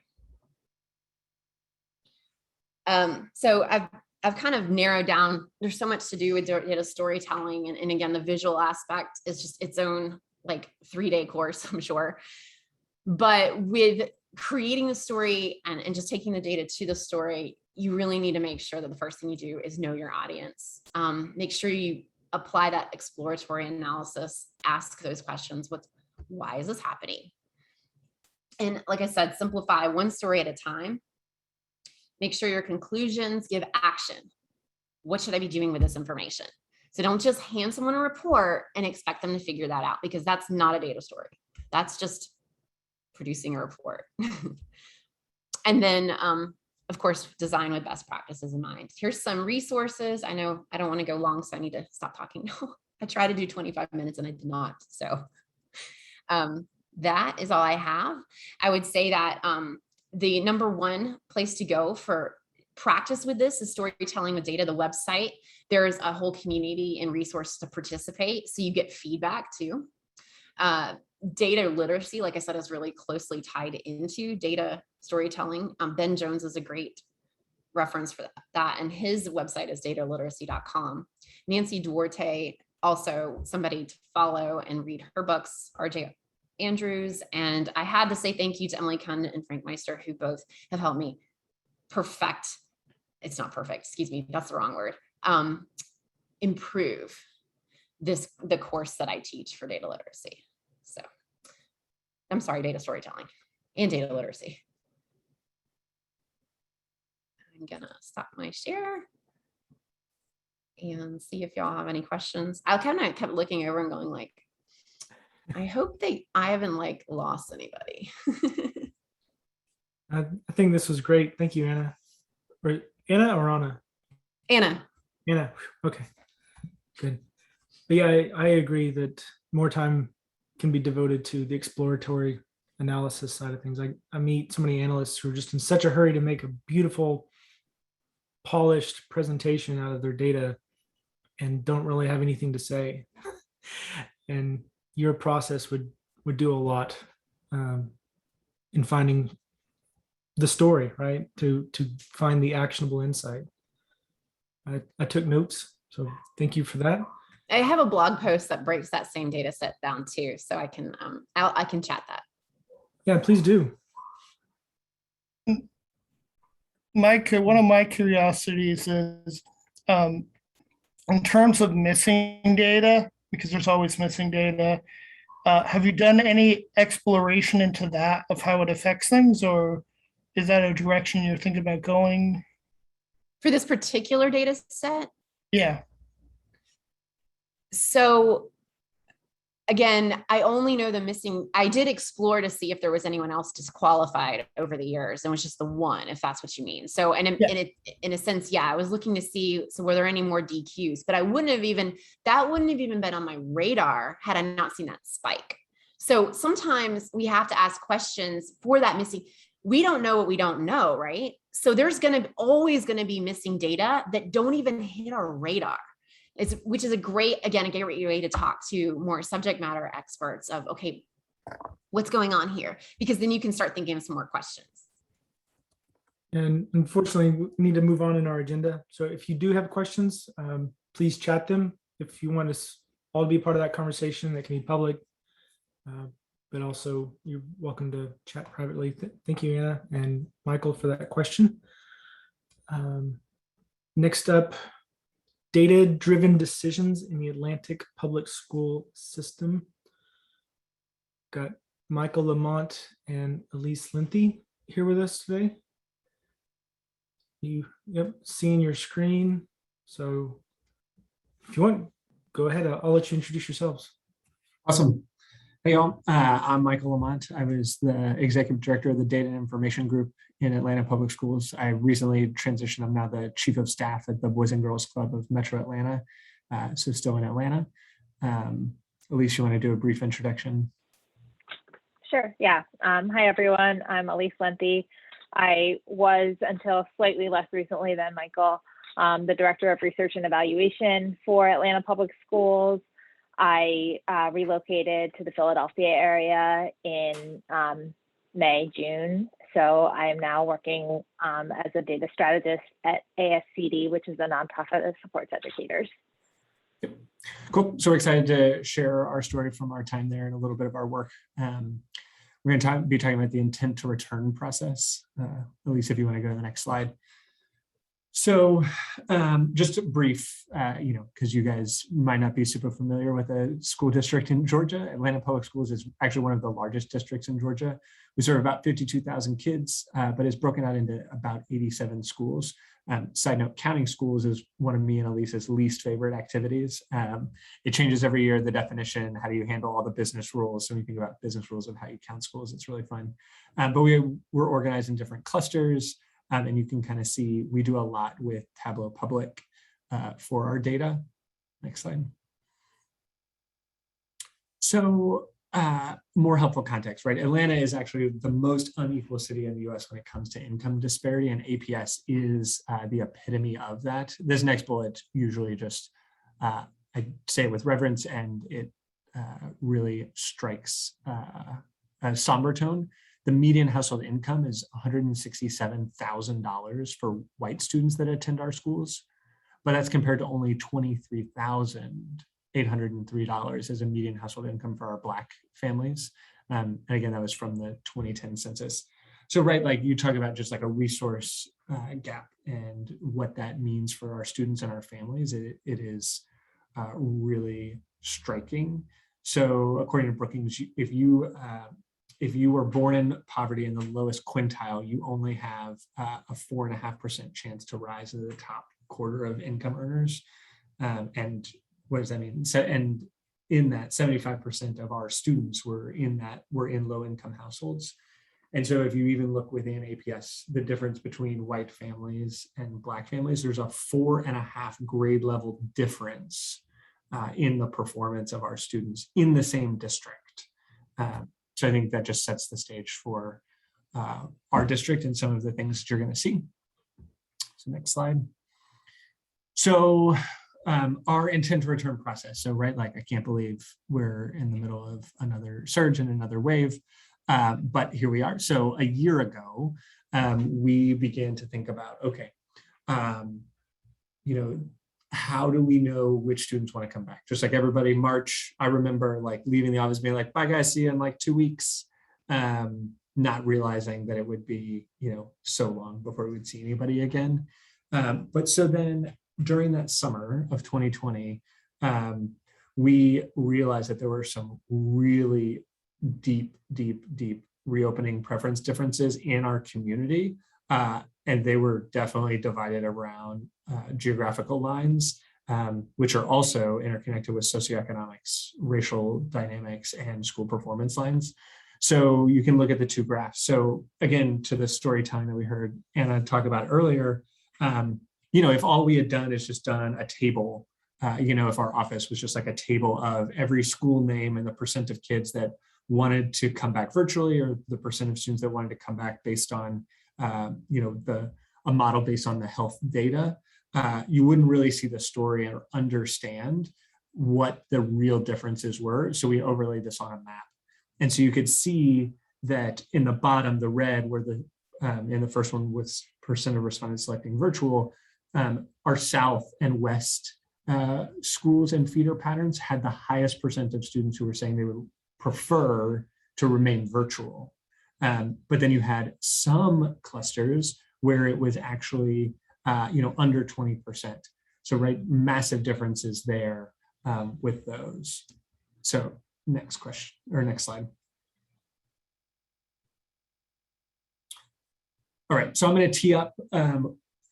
So I've kind of narrowed down, there's so much to do with data storytelling. And again, the visual aspect is just its own like 3-day course, I'm sure. But with creating the story and just taking the data to the story, you really need to make sure that the first thing you do is know your audience. Make sure you apply that exploratory analysis, ask those questions. Why is this happening? And like I said, simplify one story at a time. Make sure your conclusions give action. What should I be doing with this information? So don't just hand someone a report and expect them to figure that out because that's not a data story. That's just producing a report. And then, of course, design with best practices in mind. Here's some resources. I know I don't want to go long, so I need to stop talking now. I tried to do 25 minutes and I did not. So that is all I have. I would say that the number one place to go for practice with this is storytelling with data, the website. There's a whole community and resource to participate. So you get feedback too. Data literacy, like I said, is really closely tied into data storytelling. Ben Jones is a great reference for that. And his website is dataliteracy.com. Nancy Duarte, also somebody to follow and read her books, RJ Andrews. And I had to say thank you to Emily Kuhn and Frank Meister, who both have helped me perfect. It's not perfect, excuse me, that's the wrong word. Improve the course that I teach for data literacy. So I'm sorry, data storytelling and data literacy. I'm gonna stop my share and see if y'all have any questions. I kind of kept looking over and going like, I hope I haven't like lost anybody. I think this was great. Thank you, Anna. Anna or Anna? Anna. Anna, okay, good. But yeah, I agree that more time can be devoted to the exploratory analysis side of things. I meet so many analysts who are just in such a hurry to make a beautiful, polished presentation out of their data and don't really have anything to say. And your process would do a lot in finding the story, right? To find the actionable insight. I took notes, so thank you for that. I have a blog post that breaks that same data set down too, so I can I can chat that. Yeah, please do. One of my curiosities is in terms of missing data, because there's always missing data. Have you done any exploration into that of how it affects things, or is that a direction you're thinking about going? For this particular data set, Yeah. so again, I only know the missing. I did explore to see if there was anyone else disqualified over the years, and it was just the one, if that's what you mean. So, and in a sense, yeah, I was looking to see, so were there any more DQs? But that wouldn't have even been on my radar had I not seen that spike. So sometimes we have to ask questions for that missing. We don't know what we don't know, right? So there's always going to be missing data that don't even hit our radar. Which is a great way to talk to more subject matter experts of, okay, what's going on here? Because then you can start thinking of some more questions. And unfortunately, we need to move on in our agenda. So if you do have questions, please chat them. If you want us all to be part of that conversation, that can be public. But also, you're welcome to chat privately. Thank you, Anna and Michael, for that question. Next up, data-driven decisions in the Atlantic public school system. Got Michael LaMont and Elise Lenthe here with us today. Seeing your screen. So if you want, go ahead. I'll let you introduce yourselves. Awesome. Hey, y'all. I'm Michael LaMont. I was the executive director of the Data and Information Group in Atlanta Public Schools. I recently transitioned. I'm now the chief of staff at the Boys and Girls Club of Metro Atlanta, so still in Atlanta. Elise, you want to do a brief introduction? Sure, yeah. Hi, everyone. I'm Elise Lenthe. I was, until slightly less recently than Michael, the director of research and evaluation for Atlanta Public Schools. I relocated to the Philadelphia area in May, June. So I am now working as a data strategist at ASCD, which is a nonprofit that supports educators. Yep. Cool. So we're excited to share our story from our time there and a little bit of our work. We're going to be talking about the intent to return process. Elise, if you want to go to the next slide. So just a brief, because you guys might not be super familiar with a school district in Georgia. Atlanta Public Schools is actually one of the largest districts in Georgia. We serve about 52,000 kids, but it's broken out into about 87 schools. Side note, counting schools is one of me and Elise's least favorite activities. It changes every year, the definition, how do you handle all the business rules? So when you think about business rules of how you count schools, it's really fun. But we're organized in different clusters. And you can kind of see we do a lot with Tableau Public for our data. Next slide. So more helpful context, right? Atlanta is actually the most unequal city in the US when it comes to income disparity, and APS is the epitome of that. This next bullet usually just, I say it with reverence, and it really strikes a somber tone. The median household income is $167,000 for white students that attend our schools, but that's compared to only $23,803 as a median household income for our Black families. And again, that was from the 2010 census. So, right, like you talk about just like a resource gap and what that means for our students and our families, it is really striking. So according to Brookings, if you were born in poverty in the lowest quintile, you only have a 4.5% chance to rise into the top quarter of income earners. And what does that mean? So, and in that, 75% of our students were in low income households. And so if you even look within APS, the difference between white families and Black families, there's a 4.5 grade level difference in the performance of our students in the same district. So I think that just sets the stage for our district and some of the things that you're going to see. So next slide. So our intent to return process. So right, like I can't believe we're in the middle of another surge and another wave. But here we are. So a year ago, we began to think about, okay, how do we know which students want to come back? Just like everybody, March, I remember like leaving the office being like, bye guys, see you in like 2 weeks. Not realizing that it would be, so long before we would see anybody again. But so then during that summer of 2020, we realized that there were some really deep reopening preference differences in our community. And they were definitely divided around geographical lines, which are also interconnected with socioeconomics, racial dynamics, and school performance lines. So you can look at the two graphs. So again, to the storytelling that we heard Anna talk about earlier, if all we had done is just done a table, if our office was just like a table of every school name and the percent of kids that wanted to come back virtually, or the percent of students that wanted to come back based on, a model based on the health data, you wouldn't really see the story or understand what the real differences were. So we overlaid this on a map. And so you could see that in the bottom, the red, where in the first one was percent of respondents selecting virtual, our south and west schools and feeder patterns had the highest percent of students who were saying they would prefer to remain virtual. But then you had some clusters where it was actually, under 20%. So right, massive differences there with those. So next question, or next slide. All right, so I'm going to tee up.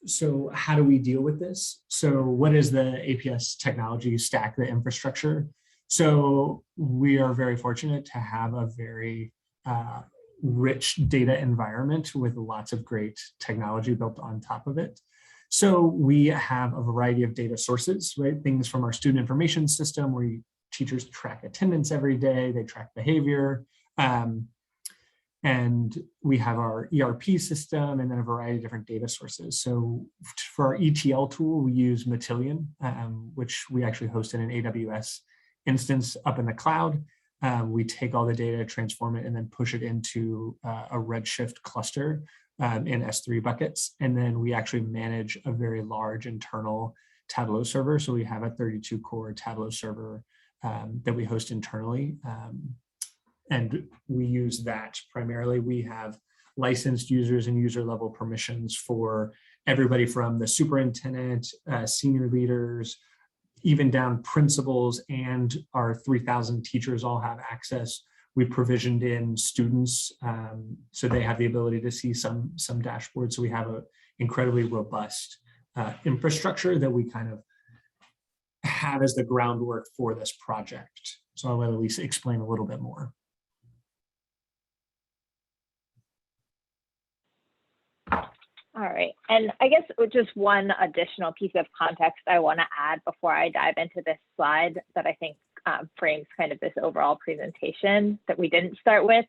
So how do we deal with this? So what is the APS technology stack, the infrastructure? So we are very fortunate to have a very rich data environment with lots of great technology built on top of it. So we have a variety of data sources, right? Things from our student information system where teachers track attendance every day, they track behavior. And we have our ERP system and then a variety of different data sources. So for our ETL tool, we use Matillion, which we actually host in an AWS instance up in the cloud. We take all the data, transform it, and then push it into a Redshift cluster in S3 buckets. And then we actually manage a very large internal Tableau server. So we have a 32 core Tableau server that we host internally. And we use that primarily. We have licensed users and user level permissions for everybody from the superintendent, senior leaders, even down principals, and our 3,000 teachers all have access. We provisioned in students, so they have the ability to see some dashboards. So we have an incredibly robust infrastructure that we kind of have as the groundwork for this project. So I'll let Elise explain a little bit more. All right, and I guess just one additional piece of context I want to add before I dive into this slide that I think frames kind of this overall presentation that we didn't start with.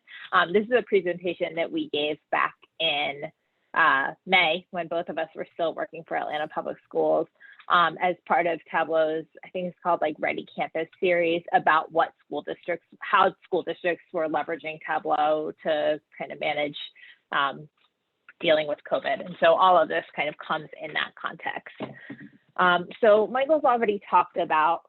This is a presentation that we gave back in May when both of us were still working for Atlanta Public Schools as part of Tableau's, I think it's called like Ready Campus series, about how school districts were leveraging Tableau to kind of manage dealing with COVID. And so all of this kind of comes in that context. So Michael's already talked about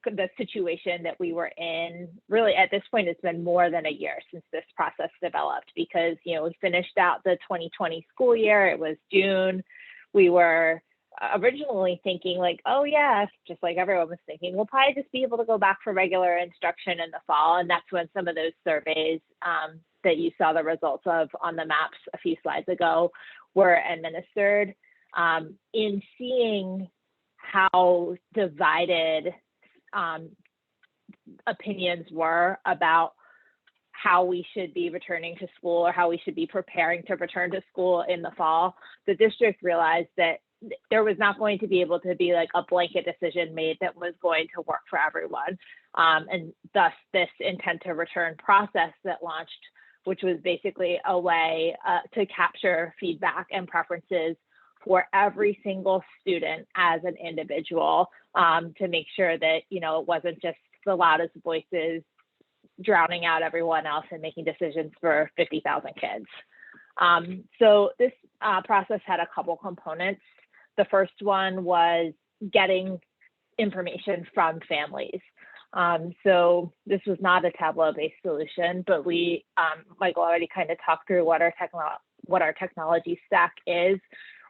the situation that we were in. Really, at this point, it's been more than a year since this process developed, because we finished out the 2020 school year. It was June. We were originally thinking like, oh yeah, just like everyone was thinking, we'll probably just be able to go back for regular instruction in the fall. And that's when some of those surveys that you saw the results of on the maps a few slides ago were administered. In seeing how divided opinions were about how we should be returning to school or how we should be preparing to return to school in the fall, the district realized that there was not going to be able to be like a blanket decision made that was going to work for everyone. And thus this intent to return process that launched, which was basically a way to capture feedback and preferences for every single student as an individual, to make sure that, you know, it wasn't just the loudest voices drowning out everyone else and making decisions for 50,000 kids. So this process had a couple components. The first one was getting information from families. So this was not a Tableau-based solution, but we, Michael already kind of talked through what our technology stack is.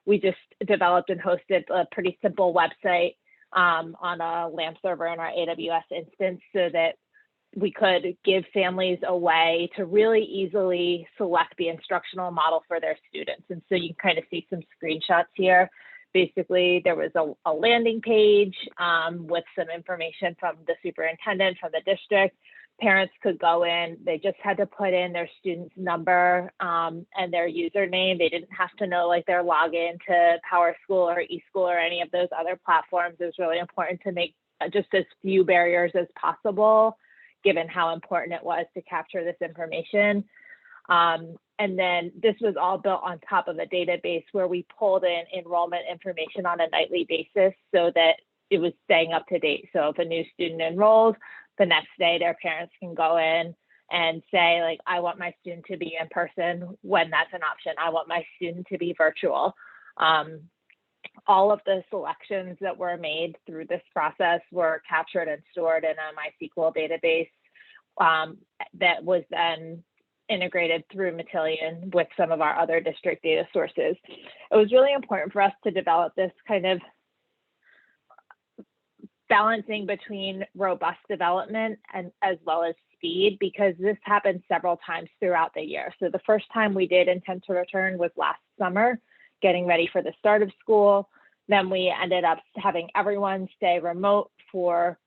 We just developed and hosted a pretty simple website on a LAMP server in our AWS instance so that we could give families a way to really easily select the instructional model for their students. And so you can kind of see some screenshots here. Basically, there was a landing page with some information from the superintendent, from the district. Parents could go in, they just had to put in their student's number and their username. They didn't have to know like their login to PowerSchool or eSchool or any of those other platforms. It was really important to make just as few barriers as possible, given how important it was to capture this information. And then this was all built on top of a database where we pulled in enrollment information on a nightly basis so that it was staying up to date. So if a new student enrolled, the next day their parents can go in and say, like, I want my student to be in person when that's an option. I want my student to be virtual. All of the selections that were made through this process were captured and stored in a MySQL database that was then integrated through Matillion with some of our other district data sources. It was really important for us to develop this kind of balancing between robust development and as well as speed, because this happened several times throughout the year. So the first time we did intent to return was last summer, getting ready for the start of school. Then we ended up having everyone stay remote for,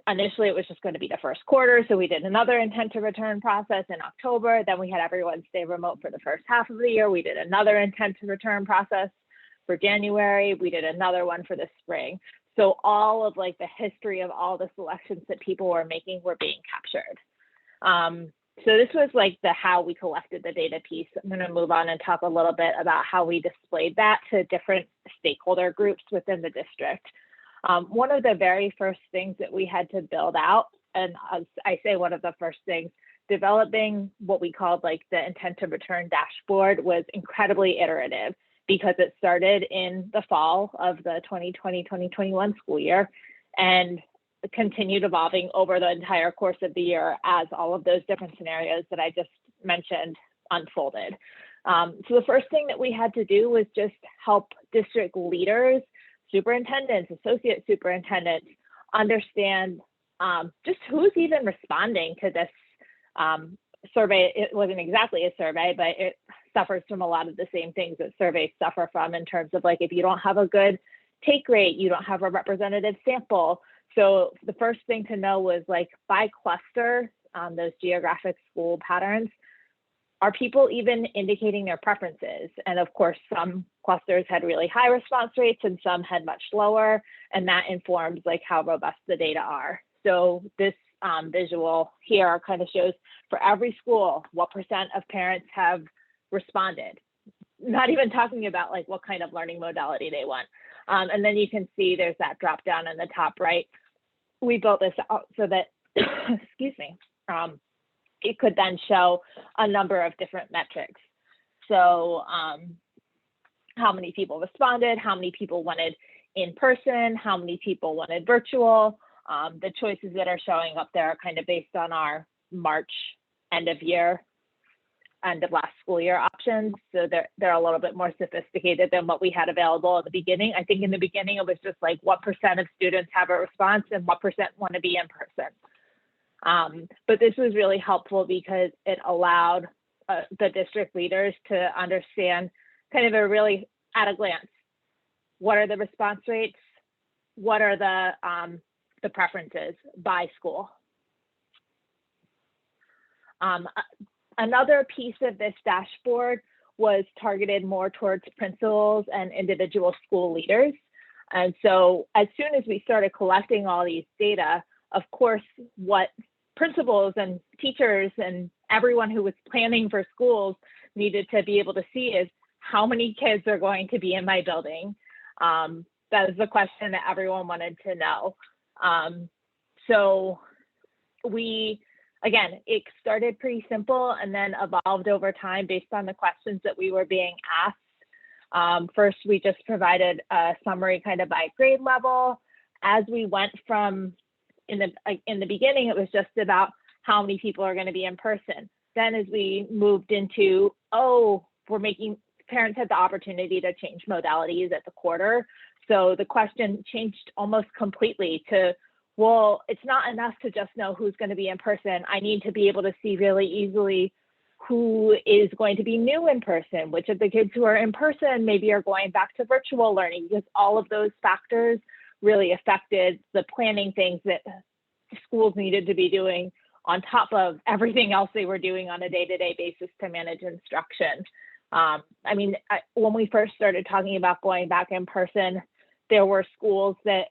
initially it was just going to be the first quarter. So we did another intent to return process in October. Then we had everyone stay remote for the first half of the year. We did another intent to return process for January. We did another one for the spring. So all of like the history of all the selections that people were making were being captured. So this was like the how we collected the data piece. I'm going to move on and talk a little bit about how we displayed that to different stakeholder groups within the district. One of the very first things that we had to build out, and as I say one of the first things, developing what we called like the intent to return dashboard was incredibly iterative, because it started in the fall of the 2020-2021 school year and continued evolving over the entire course of the year as all of those different scenarios that I just mentioned unfolded. So the first thing that we had to do was just help district leaders, superintendents, associate superintendents, understand just who's even responding to this survey. It wasn't exactly a survey, but it suffers from a lot of the same things that surveys suffer from in terms of like, if you don't have a good take rate, you don't have a representative sample. So the first thing to know was like by cluster, those geographic school patterns, are people even indicating their preferences? And of course, some clusters had really high response rates and some had much lower, and that informs like how robust the data are. So this visual here kind of shows for every school, what % of parents have responded, not even talking about like what kind of learning modality they want. And then you can see there's that drop down in the top right. We built this out so that, excuse me, it could then show a number of different metrics. So how many people responded, how many people wanted in person, how many people wanted virtual. The choices that are showing up there are kind of based on our March end of last school year options. So they're a little bit more sophisticated than what we had available at the beginning. I think in the beginning, it was just like what % of students have a response and what % want to be in person. But this was really helpful because it allowed the district leaders to understand kind of a really at a glance, what are the response rates? What are the preferences by school? Another piece of this dashboard was targeted more towards principals and individual school leaders. And so as soon as we started collecting all these data, of course, what principals and teachers and everyone who was planning for schools needed to be able to see is how many kids are going to be in my building. That is the question that everyone wanted to know. So again, it started pretty simple and then evolved over time based on the questions that we were being asked. First, we just provided a summary kind of by grade level. As we went from, in the beginning, it was just about how many people are going to be in person. Then as we moved into, parents had the opportunity to change modalities at the quarter. So the question changed almost completely to, well, it's not enough to just know who's going to be in person. I need to be able to see really easily who is going to be new in person, which of the kids who are in person maybe are going back to virtual learning, because all of those factors really affected the planning things that schools needed to be doing on top of everything else they were doing on a day-to-day basis to manage instruction. When we first started talking about going back in person, there were schools that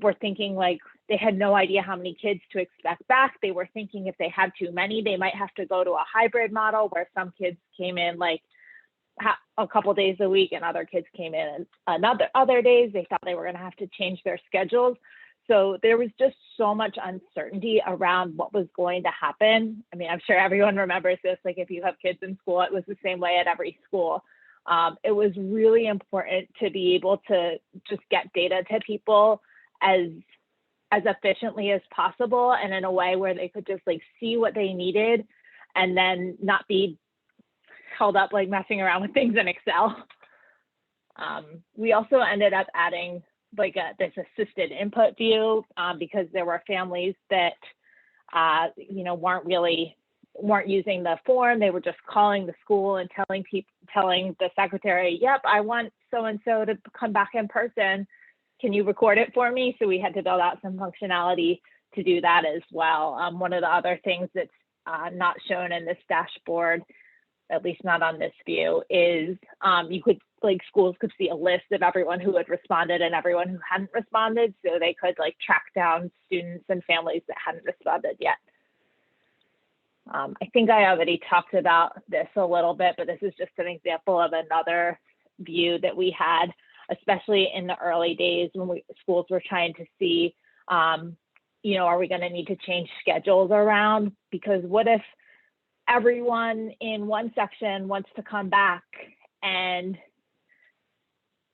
were thinking like they had no idea how many kids to expect back. They were thinking if they had too many, they might have to go to a hybrid model where some kids came in like a couple days a week and other kids came in other days. They thought they were going to have to change their schedules. So there was just so much uncertainty around what was going to happen. I mean, I'm sure everyone remembers this, like if you have kids in school, it was the same way at every school. It was really important to be able to just get data to people as efficiently as possible and in a way where they could just like see what they needed and then not be held up like messing around with things in Excel. We also ended up adding like this assisted input view because there were families that weren't using the form. They were just calling the school and telling the secretary, yep, I want so-and-so to come back in person. Can you record it for me? So we had to build out some functionality to do that as well. One of the other things that's not shown in this dashboard, at least not on this view, is schools could see a list of everyone who had responded and everyone who hadn't responded. So they could like track down students and families that hadn't responded yet. I think I already talked about this a little bit, but this is just an example of another view that we had, especially in the early days when schools were trying to see, are we going to need to change schedules around? Because what if everyone in one section wants to come back and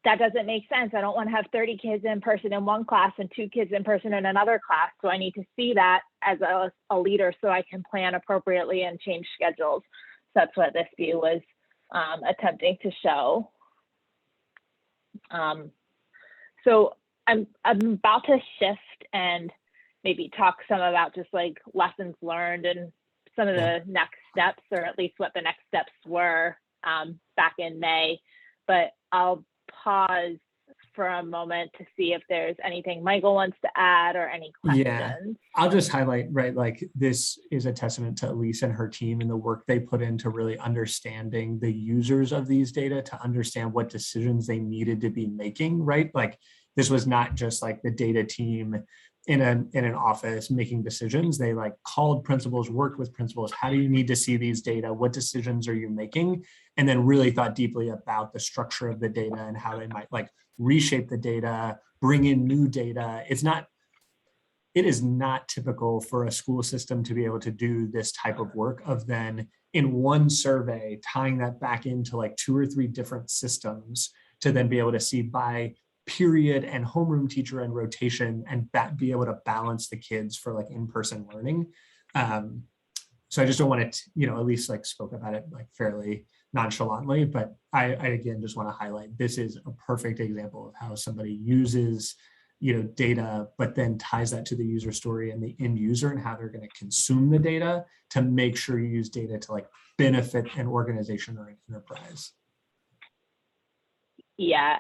that doesn't make sense. I don't want to have 30 kids in person in one class and 2 kids in person in another class. So I need to see that as a leader so I can plan appropriately and change schedules. So that's what this view was attempting to show. So I'm about to shift and maybe talk some about just like lessons learned and some of the next steps, or at least what the next steps were back in May. But I'll pause for a moment to see if there's anything Michael wants to add or any questions. Yeah, I'll just highlight, right, like this is a testament to Elise and her team and the work they put into really understanding the users of these data to understand what decisions they needed to be making, right? Like this was not just like the data team in an office making decisions. They like called principals, worked with principals. How do you need to see these data? What decisions are you making? And then really thought deeply about the structure of the data and how they might like reshape the data, bring in new data. It is not typical for a school system to be able to do this type of work of then in one survey, tying that back into like 2 or 3 different systems to then be able to see by period and homeroom teacher and rotation and be able to balance the kids for like in-person learning. So I just don't want to, at least like spoke about it like fairly nonchalantly, but I again just want to highlight this is a perfect example of how somebody uses data, but then ties that to the user story and the end user and how they're going to consume the data to make sure you use data to like benefit an organization or an enterprise. Yeah,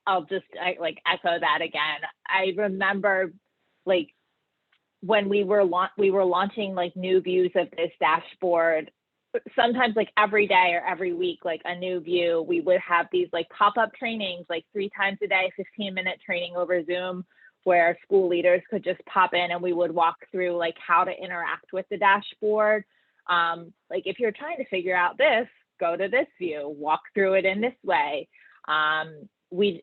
I'll just echo that again. I remember like when we were launching like new views of this dashboard, sometimes like every day or every week, like a new view, we would have these like pop-up trainings, like 3 times a day, 15-minute training over Zoom, where school leaders could just pop in and we would walk through like how to interact with the dashboard. Like if you're trying to figure out this, go to this view, walk through it in this way. We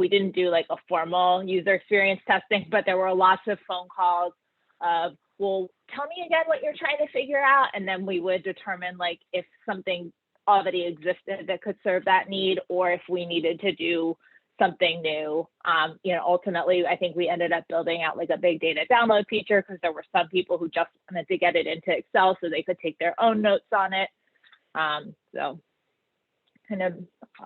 didn't do like a formal user experience testing, but there were lots of phone calls of, well, tell me again what you're trying to figure out. And then we would determine like if something already existed that could serve that need, or if we needed to do something new. Ultimately, I think we ended up building out like a big data download feature because there were some people who just wanted to get it into Excel so they could take their own notes on it. So kind of,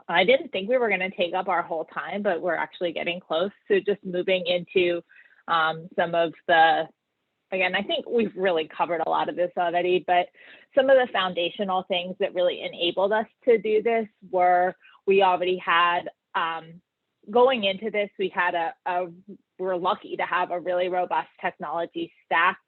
I didn't think we were going to take up our whole time, but we're actually getting close to just moving into some of the, again, I think we've really covered a lot of this already, but some of the foundational things that really enabled us to do this were, we already had, going into this, we had we're lucky to have a really robust technology stack.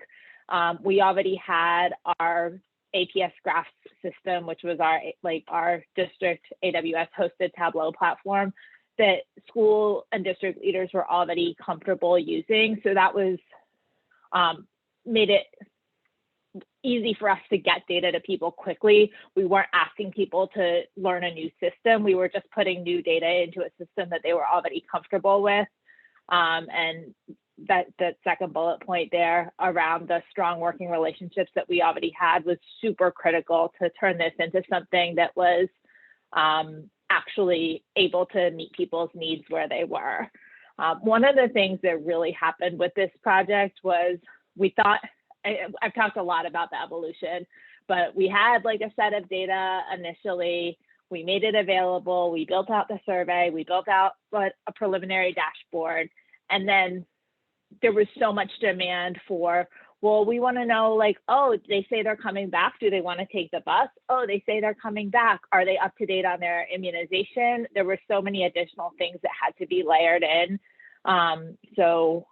We already had our APS graphs system, which was our district AWS hosted Tableau platform that school and district leaders were already comfortable using. So that was made it easy for us to get data to people quickly. We weren't asking people to learn a new system. We were just putting new data into a system that they were already comfortable with. And that second bullet point there around the strong working relationships that we already had was super critical to turn this into something that was actually able to meet people's needs where they were. One of the things that really happened with this project was we thought, I've talked a lot about the evolution, but we had like a set of data initially, we made it available, we built out the survey, we built out a preliminary dashboard, and then there was so much demand for, well, we want to know like, oh, they say they're coming back. Do they want to take the bus? Oh, they say they're coming back. Are they up to date on their immunization? There were so many additional things that had to be layered in. So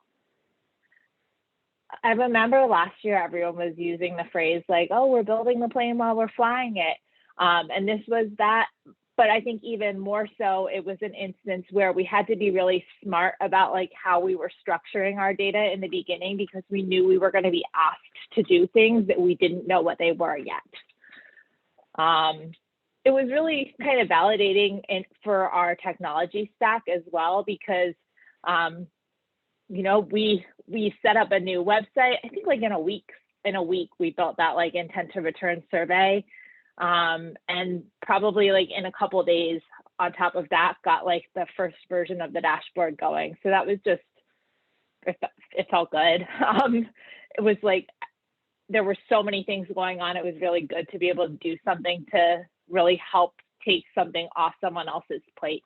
I remember last year, everyone was using the phrase like, oh, we're building the plane while we're flying it. And this was that. But I think even more so, it was an instance where we had to be really smart about like how we were structuring our data in the beginning, because we knew we were going to be asked to do things that we didn't know what they were yet. It was really kind of validating for our technology stack as well, because we set up a new website. I think like in a week we built that like intent to return survey. And probably like in a couple of days on top of that, got like the first version of the dashboard going. So that was just, it felt good. It was like, there were so many things going on. It was really good to be able to do something to really help take something off someone else's plate.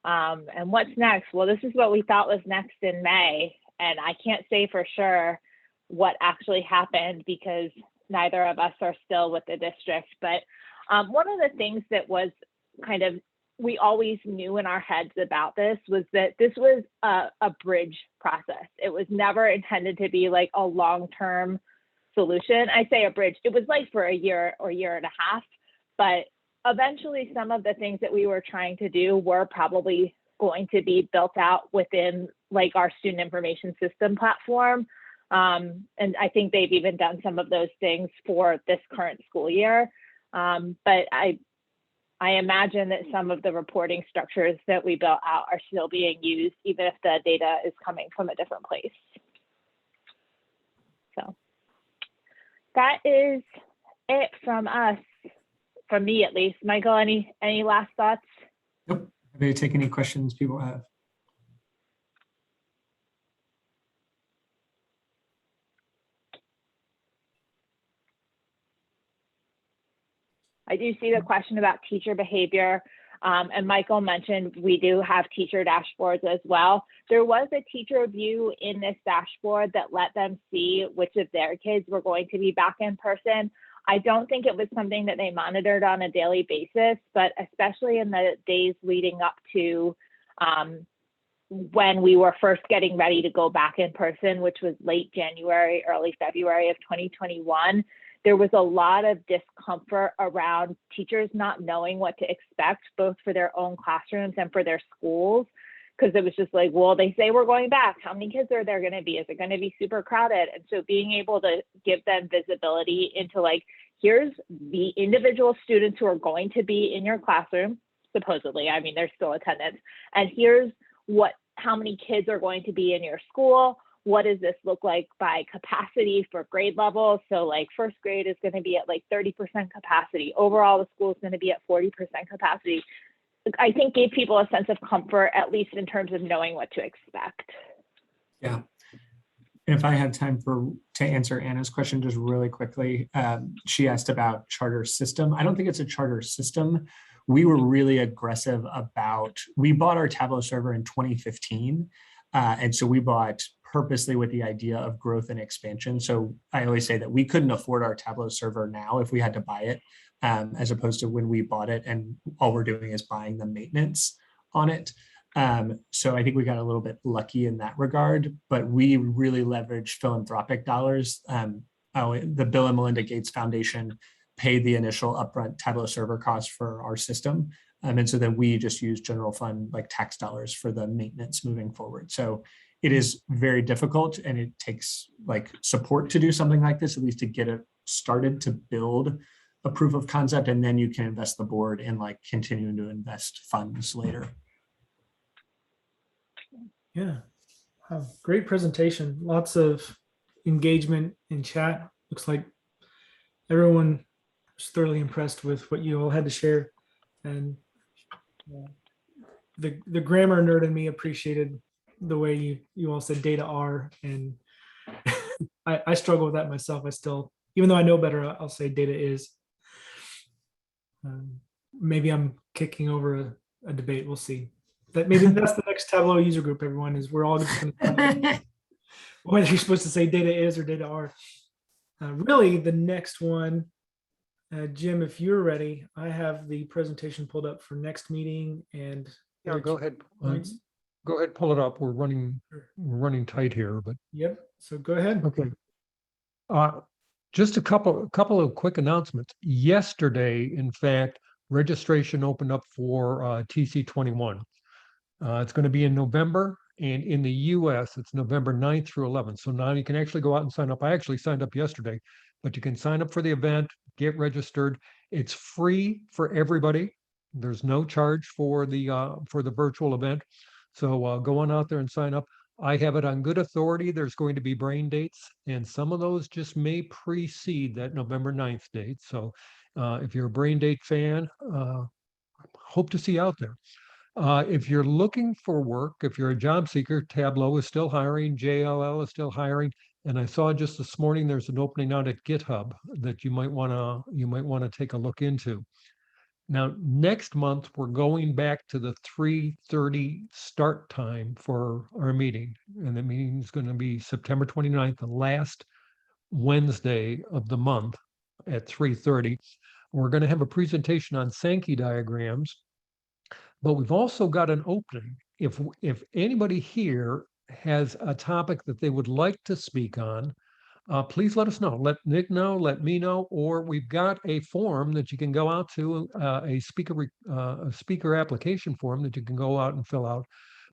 And what's next? Well, this is what we thought was next in May. And I can't say for sure what actually happened because neither of us are still with the district. But one of the things that was kind of, we always knew in our heads about this was that this was a bridge process. It was never intended to be like a long-term solution. I say a bridge, it was like for a year or year and a half, but eventually some of the things that we were trying to do were probably going to be built out within like our student information system platform. And I think they've even done some of those things for this current school year. But I imagine that some of the reporting structures that we built out are still being used, even if the data is coming from a different place. So that is it from us, from me at least. Michael, any last thoughts? Nope. Happy to take any questions people have. I do see the question about teacher behavior. And Michael mentioned we do have teacher dashboards as well. There was a teacher view in this dashboard that let them see which of their kids were going to be back in person. I don't think it was something that they monitored on a daily basis, but especially in the days leading up to when we were first getting ready to go back in person, which was late January, early February of 2021, there was a lot of discomfort around teachers not knowing what to expect, both for their own classrooms and for their schools. Because it was just like, well, they say we're going back. How many kids are there going to be? Is it going to be super crowded? And so being able to give them visibility into like, here's the individual students who are going to be in your classroom, supposedly, I mean, there's still attendance. And here's how many kids are going to be in your school. What does this look like by capacity for grade level? So like first grade is going to be at like 30% capacity. Overall, the school is going to be at 40% capacity. I think gave people a sense of comfort, at least in terms of knowing what to expect. Yeah. And if I had time to answer Anna's question just really quickly, she asked about charter system. I don't think it's a charter system. We were really aggressive we bought our Tableau server in 2015. And so we bought purposely with the idea of growth and expansion. So I always say that we couldn't afford our Tableau server now if we had to buy it, as opposed to when we bought it and all we're doing is buying the maintenance on it. So I think we got a little bit lucky in that regard, but we really leveraged philanthropic dollars. The Bill and Melinda Gates Foundation paid the initial upfront Tableau server cost for our system. And so then we just use general fund like tax dollars for the maintenance moving forward. So it is very difficult and it takes like support to do something like this, at least to get it started to build a proof of concept. And then you can invest the board in like continuing to invest funds later. Yeah. Wow, great presentation. Lots of engagement in chat. Looks like everyone was thoroughly impressed with what you all had to share. And the grammar nerd in me appreciated the way you all said data are, and I struggle with that myself. I still, even though I know better, I'll say data is. Maybe I'm kicking over a debate. We'll see. Maybe that's the next Tableau user group. Everyone is. We're all just going to whether you're supposed to say data is or data are. Really, the next one, Jim, if you're ready, I have the presentation pulled up for next meeting and. Yeah, go ahead. Go ahead, pull it up. We're running tight here, but. Yep. So go ahead. Okay. Just a couple of quick announcements. Yesterday, in fact, registration opened up for TC21. It's going to be in November, and in the US, it's November 9th through 11th. So now you can actually go out and sign up. I actually signed up yesterday, but you can sign up for the event, get registered. It's free for everybody. There's no charge for the virtual event. So go on out there and sign up. I have it on good authority. There's going to be brain dates, and some of those just may precede that November 9th date. So if you're a brain date fan, hope to see you out there. If you're looking for work, if you're a job seeker, Tableau is still hiring, JLL is still hiring, and I saw just this morning there's an opening out at GitHub that you might want to take a look into. Now, next month, we're going back to the 3:30 start time for our meeting. And the meeting is going to be September 29th, the last Wednesday of the month at 3:30. We're going to have a presentation on Sankey diagrams, but we've also got an opening. If anybody here has a topic that they would like to speak on, please let us know. Let Nick know, let me know, or we've got a form that you can go out to, a speaker application form that you can go out and fill out.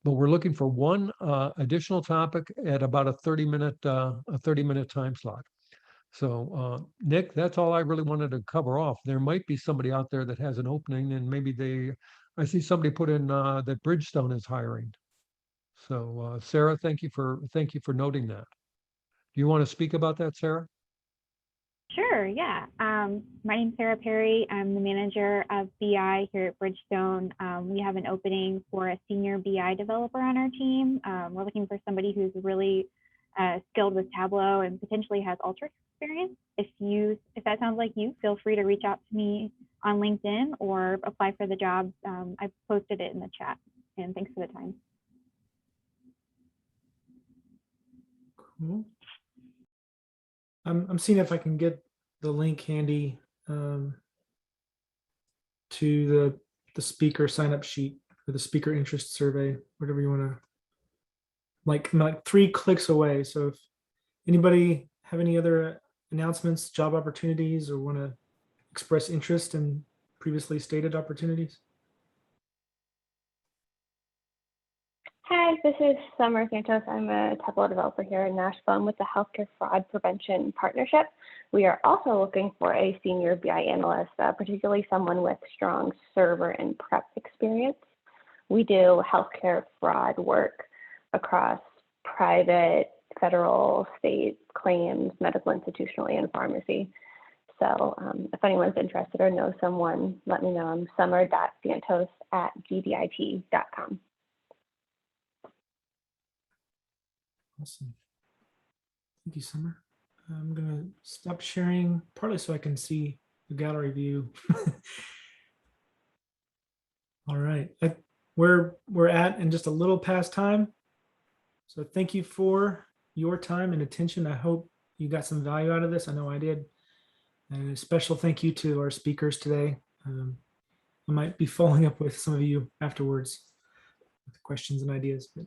But we're looking for one additional topic at about a 30-minute time slot. So Nick, that's all I really wanted to cover off. There might be somebody out there that has an opening, and maybe I see somebody put in that Bridgestone is hiring. So Sarah, thank you for noting that. Do you want to speak about that, Sarah? Sure, yeah. My name's Sarah Perry. I'm the manager of BI here at Bridgestone. We have an opening for a senior BI developer on our team. We're looking for somebody who's really skilled with Tableau and potentially has Alteryx experience. If that sounds like you, feel free to reach out to me on LinkedIn or apply for the job. I've posted it in the chat, and thanks for the time. Cool. I'm seeing if I can get the link handy to the speaker sign up sheet or the speaker interest survey, whatever you want to like 3 clicks away. So if anybody have any other announcements, job opportunities, or want to express interest in previously stated opportunities? Hi, this is Summer Santos. I'm a Tableau developer here in Nashville. I'm with the Healthcare Fraud Prevention Partnership. We are also looking for a senior BI analyst, particularly someone with strong server and prep experience. We do healthcare fraud work across private, federal, state claims, medical, institutional, and pharmacy. So if anyone's interested or knows someone, let me know. I'm summer.santos@gdit.com. Awesome. Thank you, Summer. I'm going to stop sharing partly so I can see the gallery view. All right. We're at and just a little past time. So thank you for your time and attention. I hope you got some value out of this. I know I did. And a special thank you to our speakers today. I might be following up with some of you afterwards with questions and ideas. But